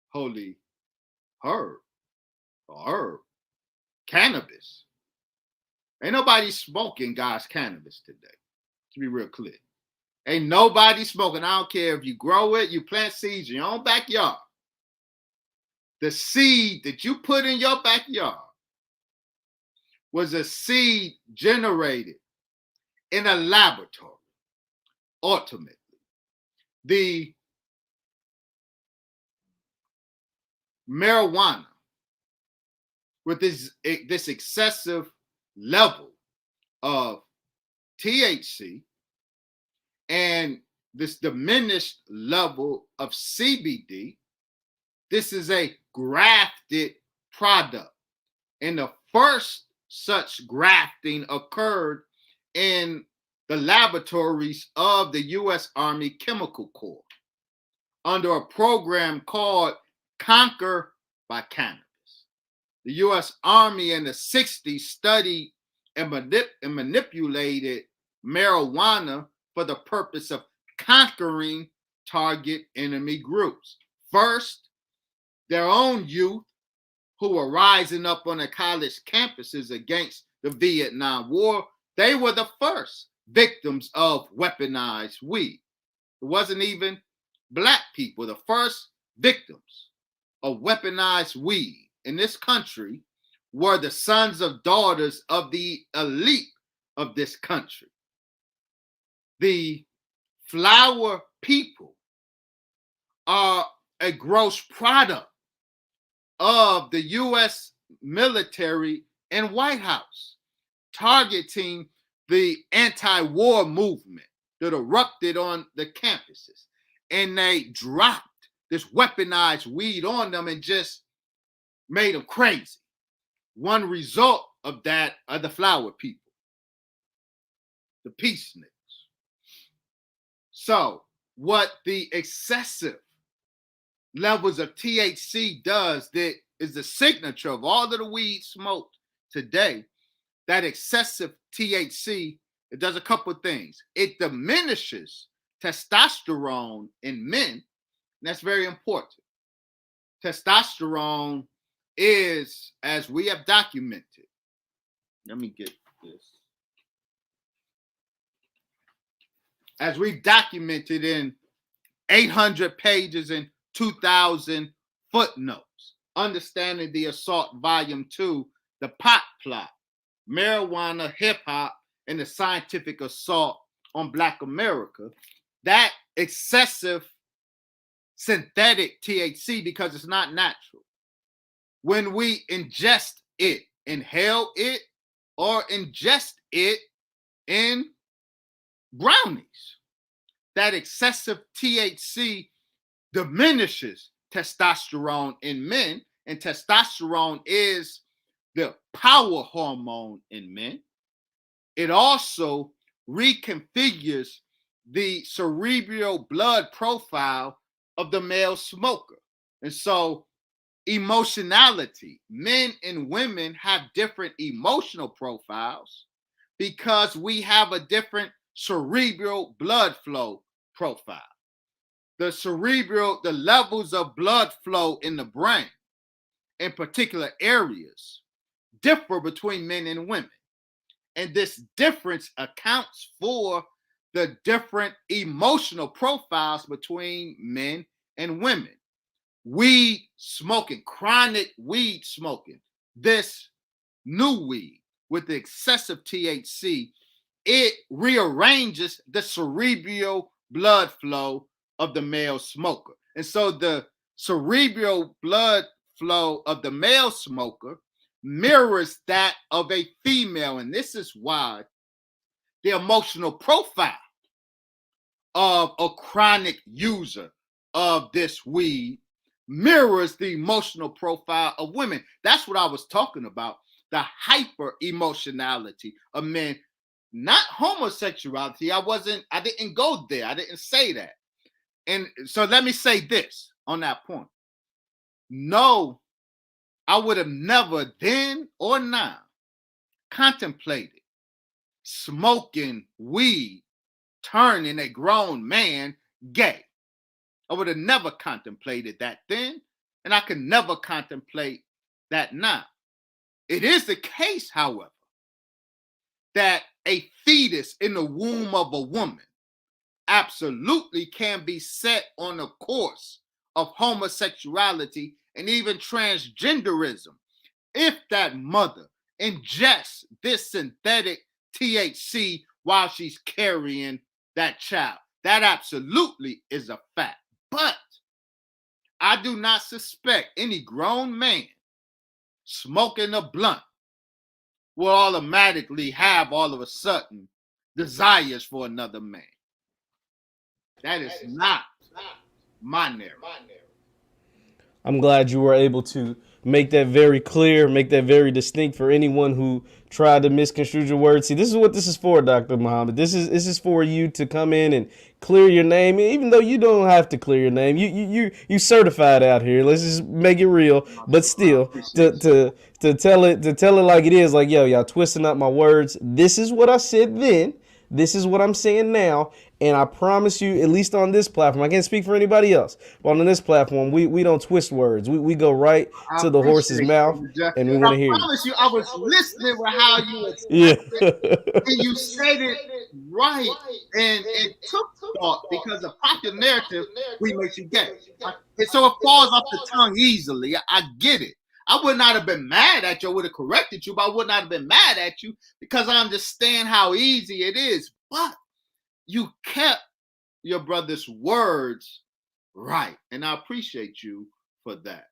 holy herb or herb, cannabis. Ain't nobody smoking God's cannabis today, to be real clear. Ain't nobody smoking. I don't care if you grow it, you plant seeds in your own backyard. The seed that you put in your backyard was a seed generated in a laboratory, ultimately. The marijuana, with this excessive level of THC and this diminished level of CBD, this is a grafted product. And the first such grafting occurred in the laboratories of the U.S. Army Chemical Corps under a program called Conquer by Cannabis. The U.S. Army in the 60s studied and manipulated marijuana for the purpose of conquering target enemy groups. First, their own youth who were rising up on the college campuses against the Vietnam War, they were the first victims of weaponized weed. It wasn't even Black people. The first victims of weaponized weed in this country were the sons of daughters of the elite of this country. The flower people are a gross product of the U.S. military and White House, targeting the anti-war movement that erupted on the campuses. And they dropped this weaponized weed on them and just made them crazy. One result of that are the flower people, the peace niggas. So what the excessive levels of THC does, that is the signature of all of the weed smoked today, that excessive THC, it does a couple of things. It diminishes testosterone in men. And that's very important. Testosterone is, as we have documented, let me get this. As we documented in 800 pages and 2,000 footnotes, Understanding the Assault, Volume 2, The Pot Plot, Marijuana, Hip Hop, and the Scientific Assault on Black America, that excessive synthetic THC, because it's not natural, when we ingest it, inhale it, or ingest it in brownies, that excessive THC diminishes testosterone in men, and testosterone is the power hormone in men. It also reconfigures the cerebral blood profile of the male smoker. And so emotionality, men and women have different emotional profiles because we have a different cerebral blood flow profile. The levels of blood flow in the brain in particular areas differ between men and women. And this difference accounts for the different emotional profiles between men and women. Weed smoking, chronic weed smoking, this new weed with the excessive THC, it rearranges the cerebral blood flow of the male smoker. And so the cerebral blood flow of the male smoker mirrors that of a female. And this is why the emotional profile of a chronic user of this weed mirrors the emotional profile of women. That's what I was talking about, the hyper emotionality of men, not homosexuality. I didn't go there. I didn't say that. And so let me say this on that point. No, I would have never then or now contemplated smoking weed turning a grown man gay. I would have never contemplated that then, and I could never contemplate that now. It is the case, however, that a fetus in the womb of a woman absolutely can be set on a course of homosexuality and even transgenderism if that mother ingests this synthetic THC while she's carrying that child. That absolutely is a fact. But I do not suspect any grown man smoking a blunt will automatically have all of a sudden desires for another man. That is not my narrative. I'm glad you were able to make that very clear, make that very distinct for anyone who tried to misconstrue your words. See, this is what this is for, Dr. Muhammad. This is for you to come in and clear your name, even though you don't have to clear your name. You certified out here. Let's just make it real. But still, to tell it like it is, like, yo, y'all twisting up my words. This is what I said then. This is what I'm saying now. And I promise you, at least on this platform, I can't speak for anybody else, but on this platform, we don't twist words. We go right to the horse's mouth, and we want to hear you. I promise you, I was listening with how you expressed it, and you said it right, and it took thought, because the popular narrative, we make you gay. And so it falls off the tongue easily. I get it. I would not have been mad at you. I would have corrected you, but I would not have been mad at you because I understand how easy it is. But you kept your brother's words right, and I appreciate you for that.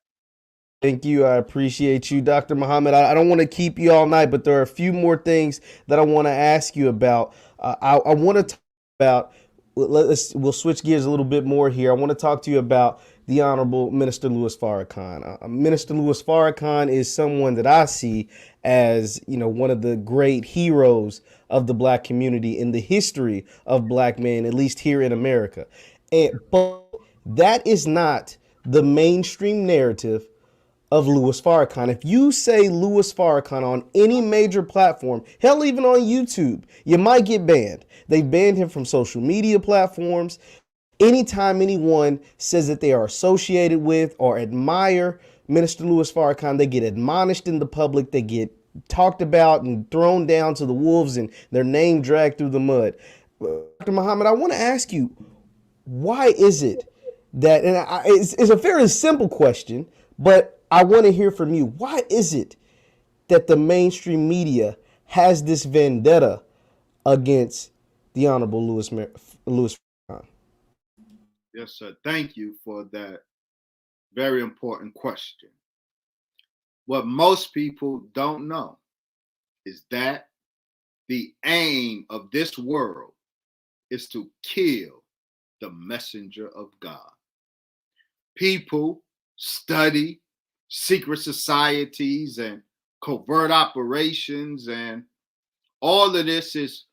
Thank you. I appreciate you, Dr. Muhammad. I don't want to keep you all night, but there are a few more things that I want to ask you about. I want to talk about, we'll switch gears a little bit more here. I want to talk to you about the Honorable Minister Louis Farrakhan. Minister Louis Farrakhan is someone that I see as, one of the great heroes of the black community in the history of black men, at least here in America. But that is not the mainstream narrative of Louis Farrakhan. If you say Louis Farrakhan on any major platform, hell, even on YouTube, you might get banned. They've banned him from social media platforms. Anytime anyone says that they are associated with or admire Minister Louis Farrakhan, they get admonished in the public, they get talked about and thrown down to the wolves and their name dragged through the mud. Dr. Muhammad, I want to ask you, why is it that, and it's a fairly simple question, but I want to hear from you. Why is it that the mainstream media has this vendetta against the Honorable Louis Farrakhan? Yes, sir. Thank you for that very important question. What most people don't know is that the aim of this world is to kill the messenger of God. People study secret societies and covert operations, and all of this is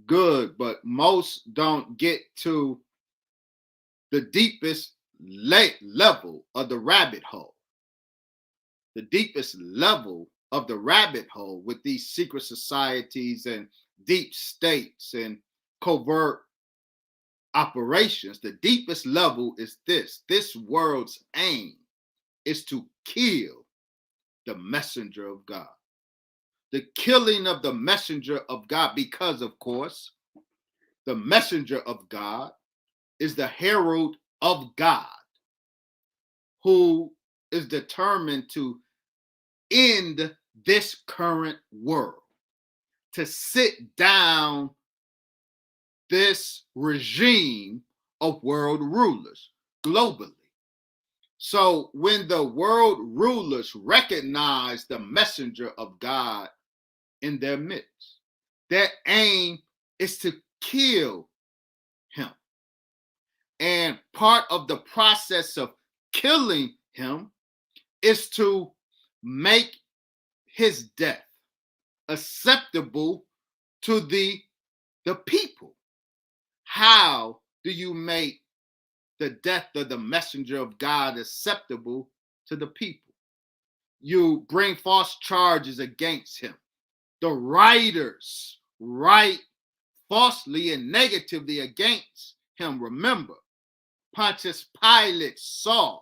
good, but most don't get to the deepest level of the rabbit hole. The deepest level of the rabbit hole with these secret societies and deep states and covert operations, the deepest level is this. This world's aim is to kill the messenger of God. The killing of the messenger of God, because, of course, the messenger of God is the herald of God, who is determined to end this current world, to sit down this regime of world rulers globally. So when the world rulers recognize the messenger of God in their midst, their aim is to kill him. And part of the process of killing him is to make his death acceptable to the people. How do you make the death of the messenger of God acceptable to the people? You bring false charges against him. The writers write falsely and negatively against him. Remember, Pontius Pilate saw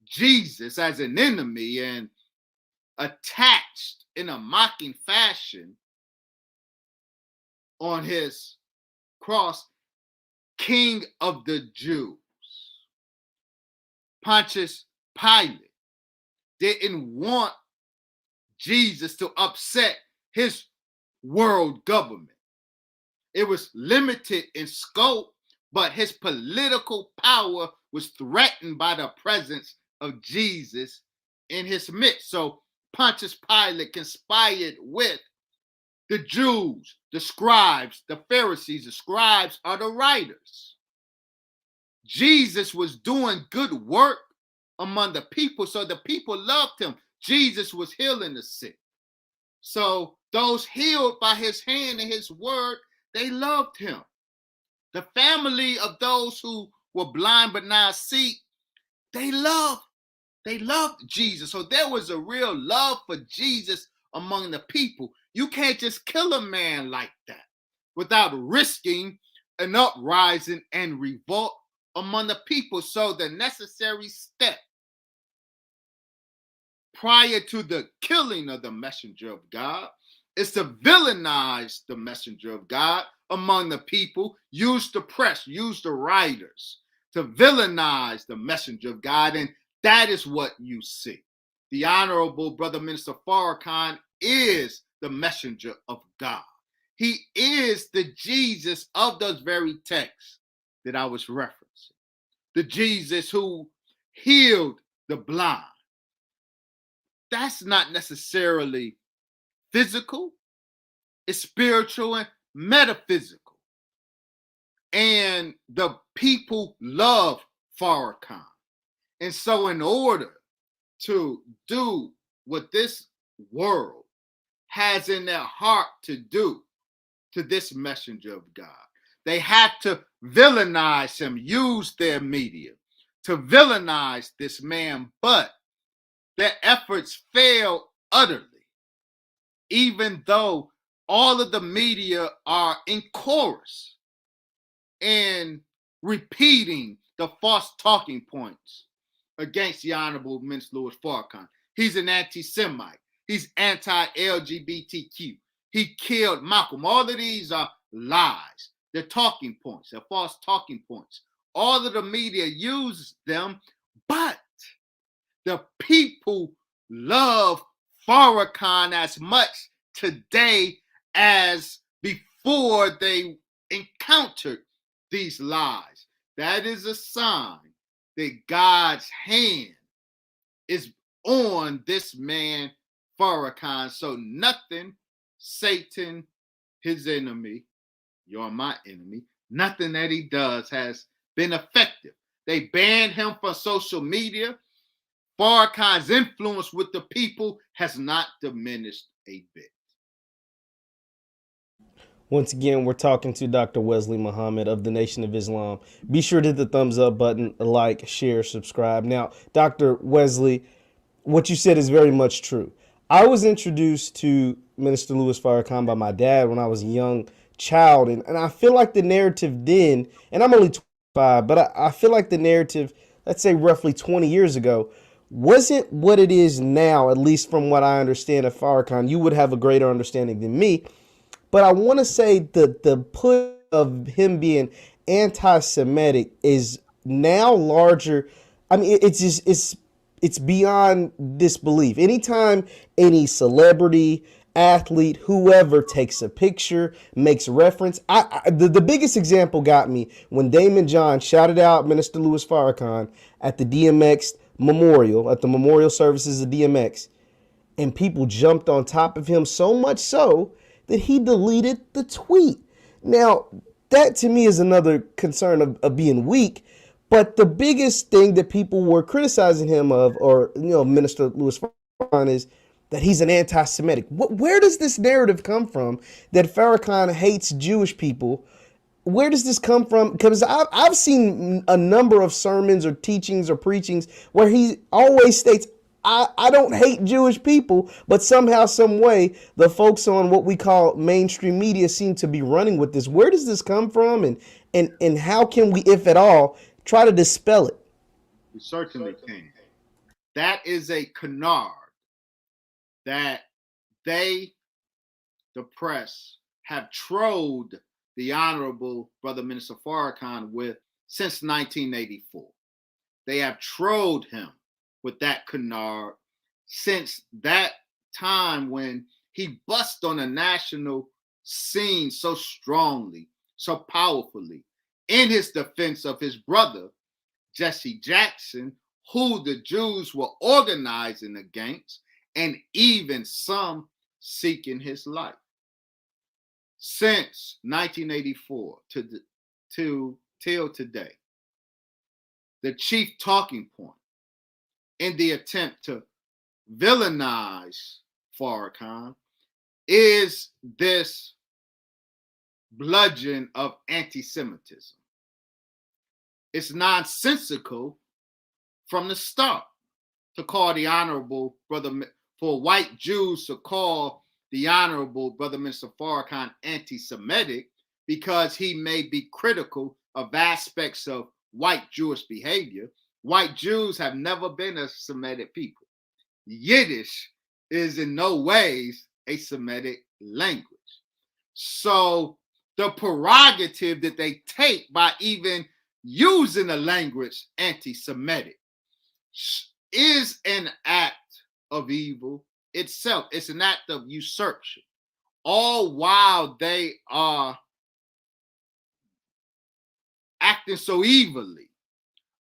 Jesus as an enemy and attached in a mocking fashion on his cross, King of the Jews. Pontius Pilate didn't want Jesus to upset his world government. It was limited in scope, but his political power was threatened by the presence of Jesus in his midst. So Pontius Pilate conspired with the Jews, the scribes, the Pharisees. The scribes are the writers. Jesus was doing good work among the people, so the people loved him. Jesus was healing the sick. So those healed by his hand and his word, they loved him. The family of those who were blind but now see, they loved Jesus. So there was a real love for Jesus among the people. You can't just kill a man like that without risking an uprising and revolt among the people. So the necessary step prior to the killing of the messenger of God is to villainize the messenger of God among the people, use the press, use the writers to villainize the messenger of God. And that is what you see. The Honorable Brother Minister Farrakhan is the messenger of God. He is the Jesus of those very texts that I was referencing. The Jesus who healed the blind. That's not necessarily physical, it's spiritual and metaphysical. And the people love Farrakhan. And so, in order to do what this world has in their heart to do to this messenger of God, they have to villainize him, use their media to villainize this man, but their efforts fail utterly, even though all of the media are in chorus in repeating the false talking points against the Honorable Minister Louis Farrakhan. He's an anti-Semite. He's anti-LGBTQ. He killed Malcolm. All of these are lies. They're talking points. They're false talking points. All of the media uses them, but the people love Farrakhan as much today as before they encountered these lies. That is a sign that God's hand is on this man, Farrakhan. So nothing, Satan, his enemy, you're my enemy, nothing that he does has been effective. They banned him from social media. Farrakhan's influence with the people has not diminished a bit. Once again, we're talking to Dr. Wesley Muhammad of the Nation of Islam. Be sure to hit the thumbs up button, like, share, subscribe. Now, Dr. Wesley, what you said is very much true. I was introduced to Minister Louis Farrakhan by my dad when I was a young child. And I feel like the narrative then, and I'm only 25, but I feel like the narrative, let's say roughly 20 years ago, wasn't what it is now, at least from what I understand of Farrakhan. You would have a greater understanding than me. But I want to say that the push of him being anti-Semitic is now larger. I mean, it's beyond disbelief. Anytime any celebrity, athlete, whoever takes a picture, makes reference. The biggest example got me when Damon John shouted out Minister Louis Farrakhan at the DMX memorial, at the memorial services of DMX, and people jumped on top of him so much so that he deleted the tweet. Now, that to me is another concern of being weak. But the biggest thing that people were criticizing him of, or Minister Louis Farrakhan, is that he's an anti-Semitic. Where does this narrative come from that Farrakhan hates Jewish people? Where does this come from? Because I've seen a number of sermons or teachings or preachings where he always states, I don't hate Jewish people, but somehow, some way, the folks on what we call mainstream media seem to be running with this. Where does this come from, and how can we, if at all, try to dispel it? We certainly can. That is a canard that they, the press, have trolled the Honorable Brother Minister Farrakhan with since 1984. They have trolled him with that canard since that time when he bust on a national scene so strongly, so powerfully, in his defense of his brother, Jesse Jackson, who the Jews were organizing against, and even some seeking his life. Since 1984 till today, the chief talking point in the attempt to villainize Farrakhan is this bludgeon of anti-Semitism. It's nonsensical from the start to call the Honorable Brother, for white Jews to call the Honorable Brother Minister Farrakhan anti-Semitic, because he may be critical of aspects of white Jewish behavior. White Jews have never been a Semitic people. Yiddish is in no ways a Semitic language. So the prerogative that they take by even using the language anti-Semitic is an act of evil itself. It's an act of usurpation, all while they are acting so evilly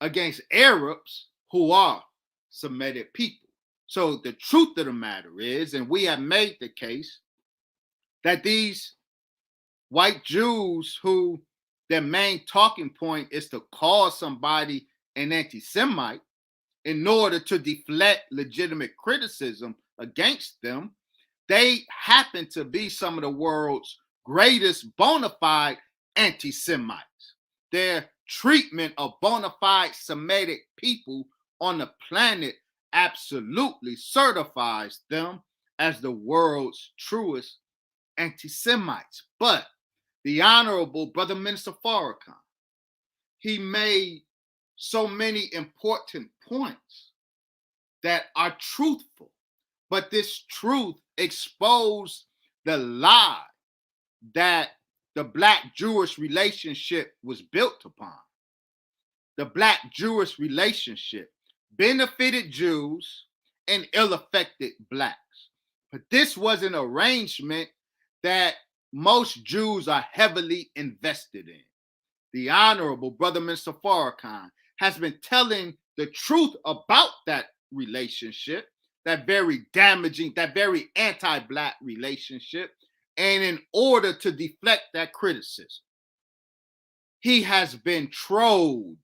against Arabs who are Semitic people. So the truth of the matter is, and we have made the case, that these white Jews who their main talking point is to call somebody an anti-Semite, in order to deflect legitimate criticism against them, they happen to be some of the world's greatest bona fide anti-Semites. Their treatment of bona fide Semitic people on the planet absolutely certifies them as the world's truest anti-Semites. But the Honorable Brother Minister Farrakhan, he made so many important points that are truthful, but this truth exposed the lie that the Black-Jewish relationship was built upon. The Black-Jewish relationship benefited Jews and ill-affected Blacks. But this was an arrangement that most Jews are heavily invested in. The Honorable Brother Minister Farrakhan has been telling the truth about that relationship, that very damaging, that very anti-Black relationship, and in order to deflect that criticism, he has been trolled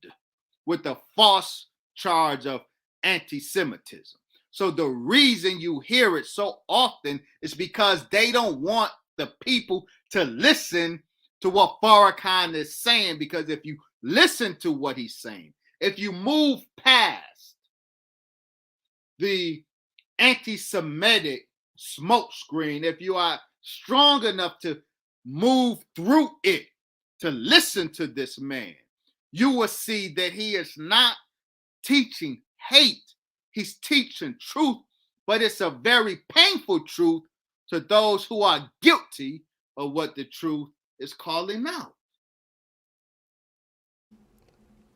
with the false charge of anti-Semitism. So the reason you hear it so often is because they don't want the people to listen to what Farrakhan is saying, because if you listen to what he's saying, if you move past the anti-Semitic smokescreen, if you are strong enough to move through it, to listen to this man, you will see that he is not teaching hate. He's teaching truth, but it's a very painful truth to those who are guilty of what the truth is calling out.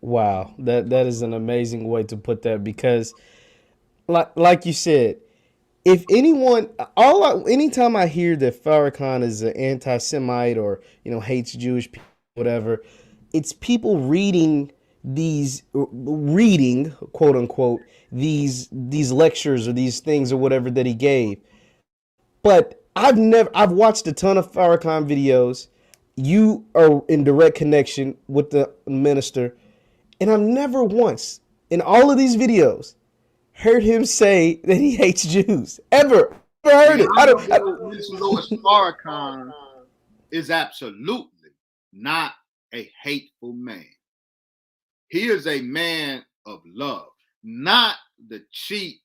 Wow, that is an amazing way to put that, because like you said, if anyone, anytime I hear that Farrakhan is an anti-Semite or hates Jewish people, whatever, it's people reading quote unquote these lectures or these things or whatever that he gave. But I've watched a ton of Farrakhan videos. You are in direct connection with the minister, and I've never once in all of these videos heard him say that he hates Jews. Ever heard it? Minister Louis Farrakhan is absolutely not a hateful man. He is a man of love, not the cheap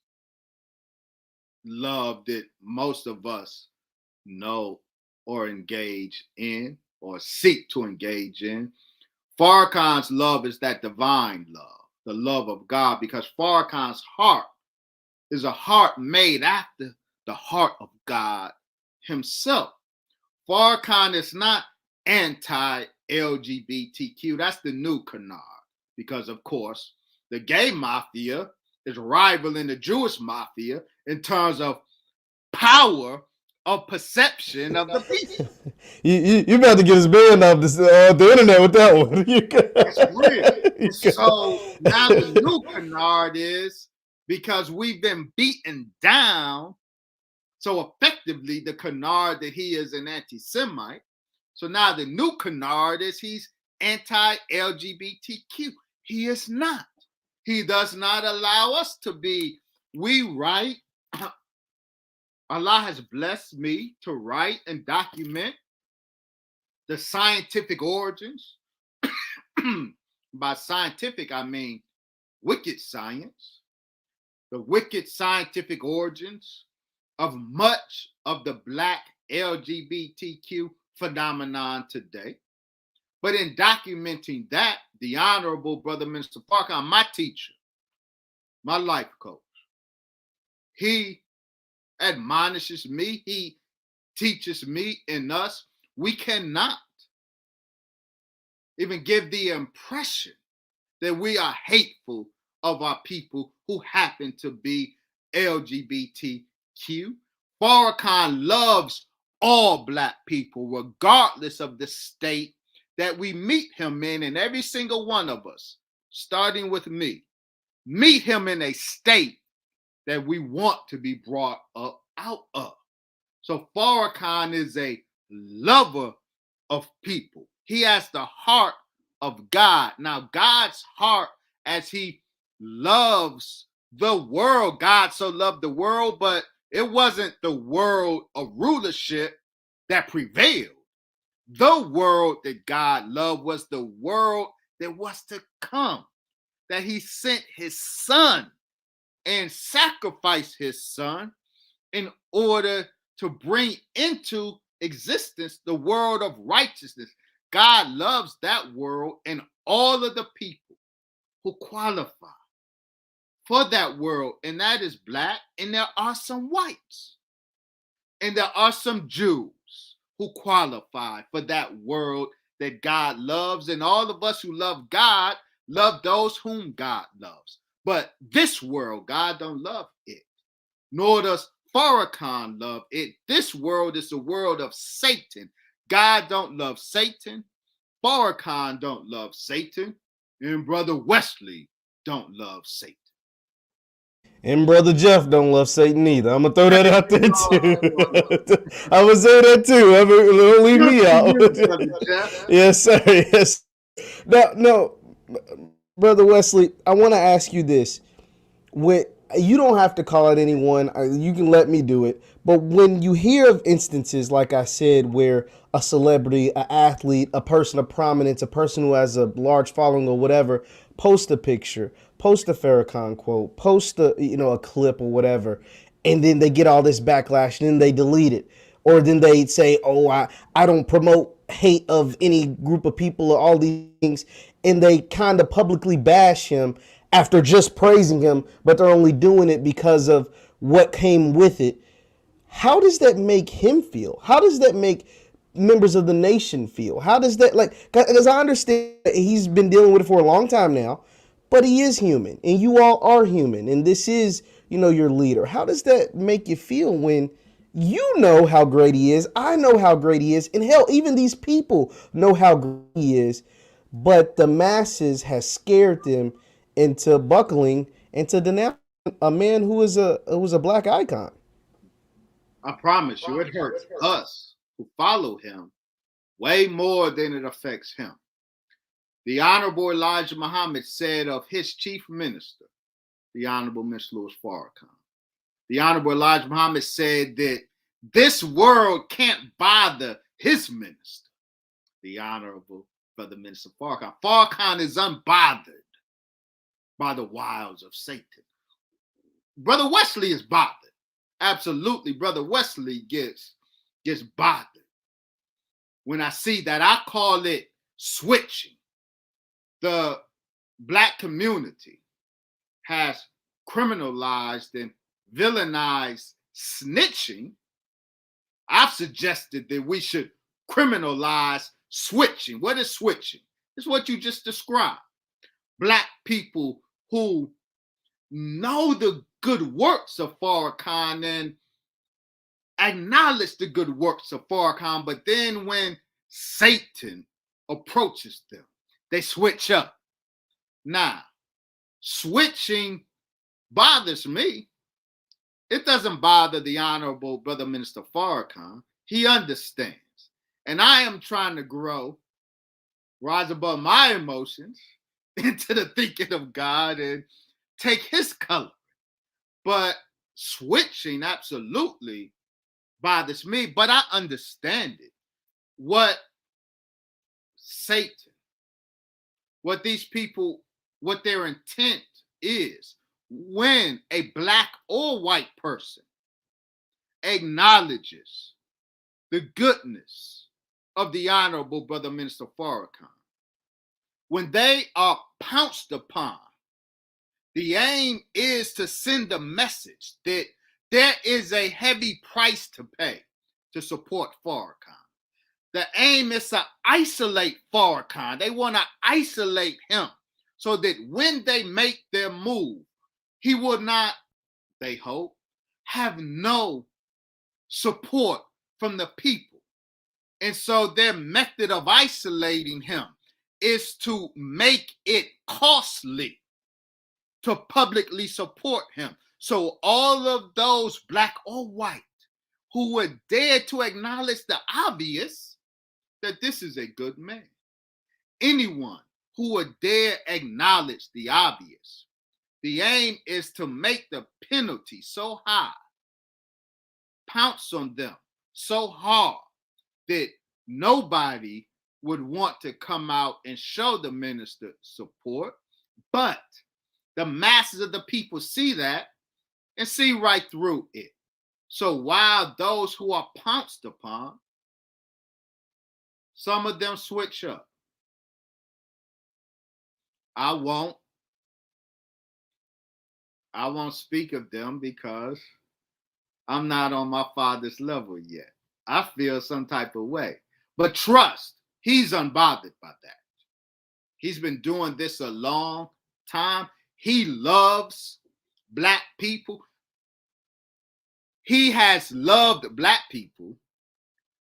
love that most of us know or engage in or seek to engage in. Farrakhan's love is that divine love, the love of God, because Farrakhan's heart is a heart made after the heart of God himself. Farrakhan is not anti-LGBTQ. That's the new canard, because, of course, the gay mafia is rivaling the Jewish mafia in terms of power of perception of the people. you about to get us banned off the internet with that one. That's real. So now the new canard is, because we've been beaten down so effectively, the canard that he is an anti-Semite. So now the new canard is he's anti-LGBTQ. He is not. He does not allow us to be. We write. Allah has blessed me to write and document the scientific origins. By scientific, I mean wicked science. The wicked scientific origins of much of the Black LGBTQ phenomenon today. But in documenting that, the Honorable Brother Minister Farrakhan, my teacher, my life coach, he admonishes me, he teaches me and us, we cannot even give the impression that we are hateful of our people who happen to be LGBTQ. Farrakhan loves all Black people, regardless of the state that we meet him in, and every single one of us, starting with me, meet him in a state that we want to be brought up out of. So Farrakhan is a lover of people. He has the heart of God. Now, God's heart, as he loves the world. God so loved the world, but it wasn't the world of rulership that prevailed. The world that God loved was the world that was to come, that he sent his son and sacrificed his son in order to bring into existence the world of righteousness. God loves that world and all of the people who qualify for that world, and that is black, and there are some whites, and there are some Jews who qualify for that world that God loves, and all of us who love God love those whom God loves. But this world, God don't love it, nor does Farrakhan love it. This world is the world of Satan. God don't love Satan. Farrakhan don't love Satan. And Brother Wesley don't love Satan. And Brother Jeff don't love Satan either. I'm gonna throw that out there too. I would say that too. I mean, don't leave me out. Yes, sir. Yes. No, no, Brother Wesley. I want to ask you this: when you don't have to call out anyone, you can let me do it. But when you hear of instances, like I said, where a celebrity, an athlete, a person of prominence, a person who has a large following or whatever, post a picture, post a Farrakhan quote, post a clip or whatever, and then they get all this backlash, and then they delete it, or then they say, "Oh, I don't promote hate of any group of people or all these things," and they kind of publicly bash him after just praising him, but they're only doing it because of what came with it. How does that make him feel? How does that make members of the nation feel? How does that, like, because I understand he's been dealing with it for a long time now, but he is human, and you all are human, and this is, your leader. How does that make you feel when you know how great he is? I know how great he is, and hell, even these people know how great he is, but the masses has scared them into buckling and to denounce a man who was a black icon. I promise you, it hurts us who follow him way more than it affects him. The Honorable Elijah Muhammad said of his chief minister, the Honorable Mr. Louis Farrakhan. The Honorable Elijah Muhammad said that this world can't bother his minister, the Honorable Brother Minister Farrakhan. Farrakhan is unbothered by the wiles of Satan. Brother Wesley is bothered. Absolutely, Brother Wesley gets bothered. When I see that, I call it switching. The black community has criminalized and villainized snitching. I've suggested that we should criminalize switching. What is switching? It's what you just described. Black people who know the good works of Farrakhan and acknowledge the good works of Farrakhan, but then when Satan approaches them, they switch up. Now, switching bothers me. It doesn't bother the Honorable Brother Minister Farrakhan. He understands. And I am trying to grow, rise above my emotions into the thinking of God and take his color. But switching absolutely bothers me, but I understand it. What Satan, what these people, what their intent is when a black or white person acknowledges the goodness of the Honorable Brother Minister Farrakhan, when they are pounced upon, the aim is to send a message that there is a heavy price to pay to support Farrakhan. The aim is to isolate Farrakhan. They want to isolate him so that when they make their move, he will not, they hope, have no support from the people. And so their method of isolating him is to make it costly to publicly support him. So all of those black or white who would dare to acknowledge the obvious, that this is a good man. Anyone who would dare acknowledge the obvious, The aim is to make the penalty so high, pounce on them so hard that nobody would want to come out and show the minister support. But the masses of the people see that and see right through it. So while those who are pounced upon, some of them switch up. I won't speak of them because I'm not on my father's level yet. I feel some type of way. But trust, he's unbothered by that. He's been doing this a long time. He loves Black people. He has loved Black people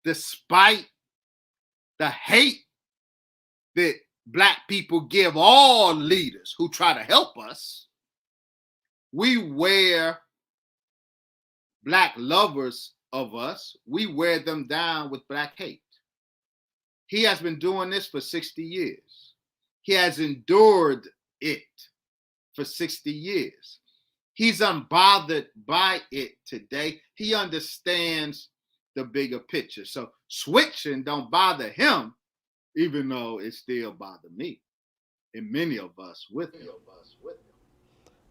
despite the hate that Black people give all leaders who try to help us. We wear Black lovers of us, we wear them down with Black hate. He has been doing this for 60 years. He has endured it for 60 years. He's unbothered by it today. He understands the bigger picture. So switching don't bother him, even though it still bothers me and many of us with him.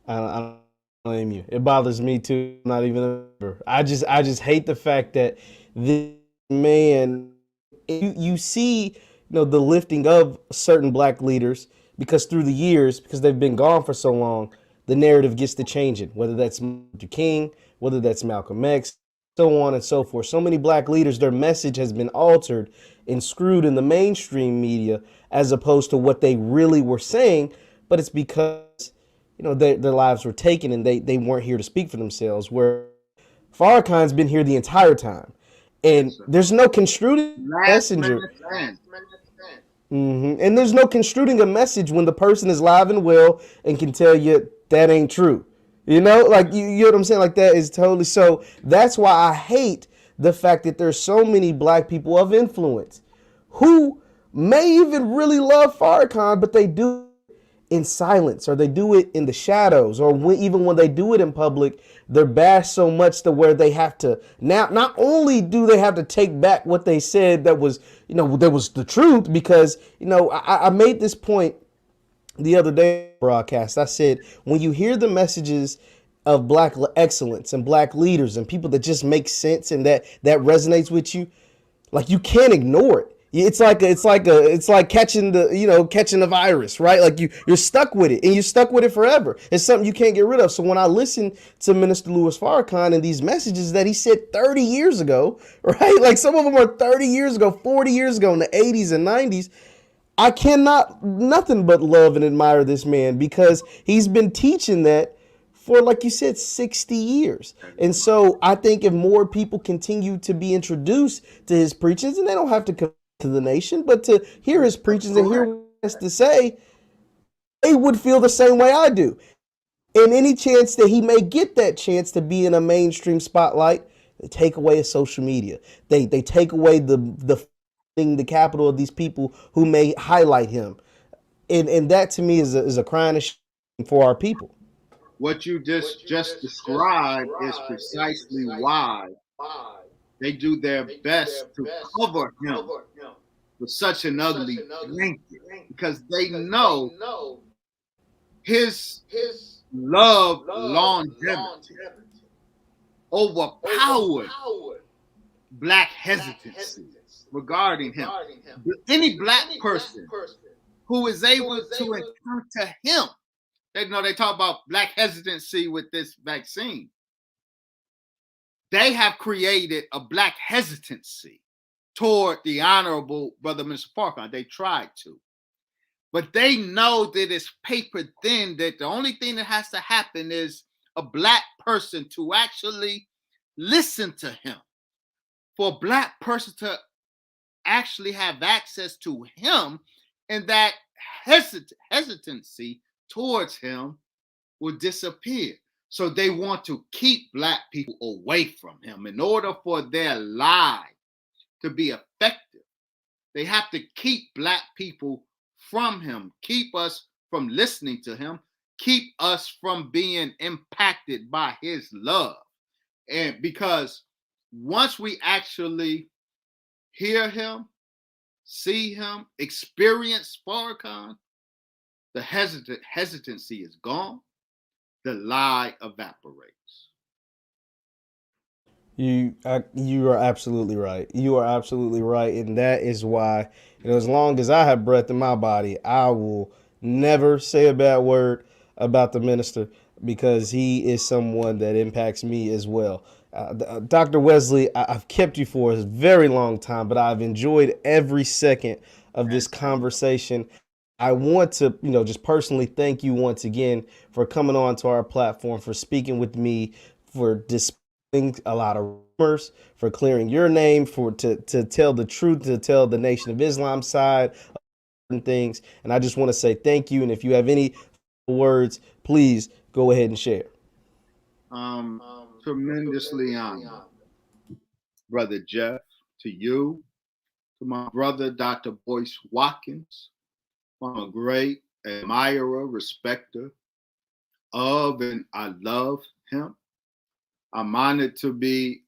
I don't blame you. It bothers me too. I'm not even a member. I just hate the fact that this man. You see, the lifting of certain Black leaders because through the years, because they've been gone for so long, the narrative gets to changing. Whether that's Martin Luther King, whether that's Malcolm X, so on and so forth. So many Black leaders, their message has been altered and screwed in the mainstream media as opposed to what they really were saying. But it's because their lives were taken and they weren't here to speak for themselves. Where Farrakhan's been here the entire time, and there's no construing messenger. And there's no construing a message when the person is live and well and can tell you that ain't true. Like you know what I'm saying? Like that is totally so. That's why I hate the fact that there's so many Black people of influence who may even really love Farrakhan, but they do in silence, or they do it in the shadows, or even when they do it in public, they're bashed so much to where they have to now. Not only do they have to take back what they said that was the truth, because I made this point the other day broadcast. I said when you hear the messages of Black excellence and Black leaders and people that just make sense and that resonates with you, like you can't ignore it. It's like catching the virus, right? Like you're stuck with it, and you're stuck with it forever. It's something you can't get rid of. So when I listen to Minister Louis Farrakhan and these messages that he said 30 years ago, right? Like some of them are 30 years ago, 40 years ago in the 80s and 90s. I cannot nothing but love and admire this man because he's been teaching that for, like you said, 60 years. And so I think if more people continue to be introduced to his preachings, and they don't have to come to the nation, but to hear his preachings and hear what he has to say, they would feel the same way I do. And any chance that he may get that chance to be in a mainstream spotlight, they take away his social media. They take away the capital of these people who may highlight him. And that to me is a crying shame for our people. What you just described is precisely why they do their best to cover him with such an ugly blanket, because they know his love longevity overpowered Black hesitancy regarding him. Any Black person who is able to encounter him, they talk about Black hesitancy with this vaccine. They have created a Black hesitancy toward the Honorable Brother Mr. Farrakhan. They tried to. But they know that it's paper thin, that the only thing that has to happen is a Black person to actually listen to him. For a Black person to actually have access to him, and that hesitancy towards him will disappear. So they want to keep Black people away from him. In order for their lie to be effective, they have to keep Black people from him, keep us from listening to him, keep us from being impacted by his love. And because once we actually hear him, see him, experience Farrakhan, the hesitancy is gone, the lie evaporates. You are absolutely right. You are absolutely right, and that is why, as long as I have breath in my body, I will never say a bad word about the minister because he is someone that impacts me as well. Dr. Wesley, I've kept you for a very long time, but I've enjoyed every second of this conversation. I want to, just personally thank you once again for coming on to our platform, for speaking with me, for dispelling a lot of rumors, for clearing your name, to tell the truth, to tell the Nation of Islam side and things. And I just want to say thank you. And if you have any words, please go ahead and share. Tremendously honored, Brother Jeff, to you, to my brother, Dr. Boyce Watkins. I'm a great admirer, respecter of, and I love him. I'm honored to be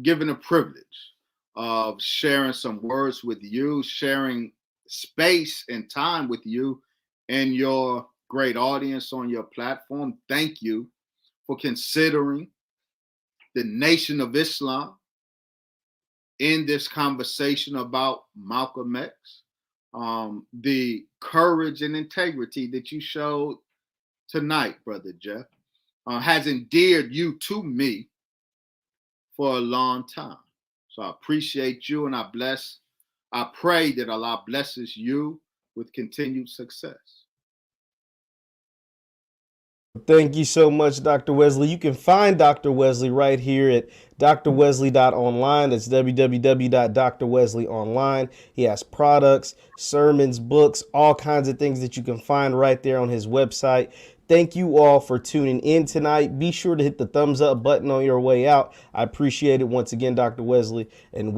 given a privilege of sharing some words with you, sharing space and time with you and your great audience on your platform. Thank you for considering the Nation of Islam in this conversation about Malcolm X. The courage and integrity that you showed tonight, Brother Jeff, has endeared you to me for a long time. So I appreciate you, and I pray that Allah blesses you with continued success. Thank you so much, Dr. Wesley. You can find Dr. Wesley right here at drwesley.online. That's www.drwesleyonline. He has products, sermons, books, all kinds of things that you can find right there on his website. Thank you all for tuning in tonight. Be sure to hit the thumbs up button on your way out. I appreciate it once again, Dr. Wesley, and we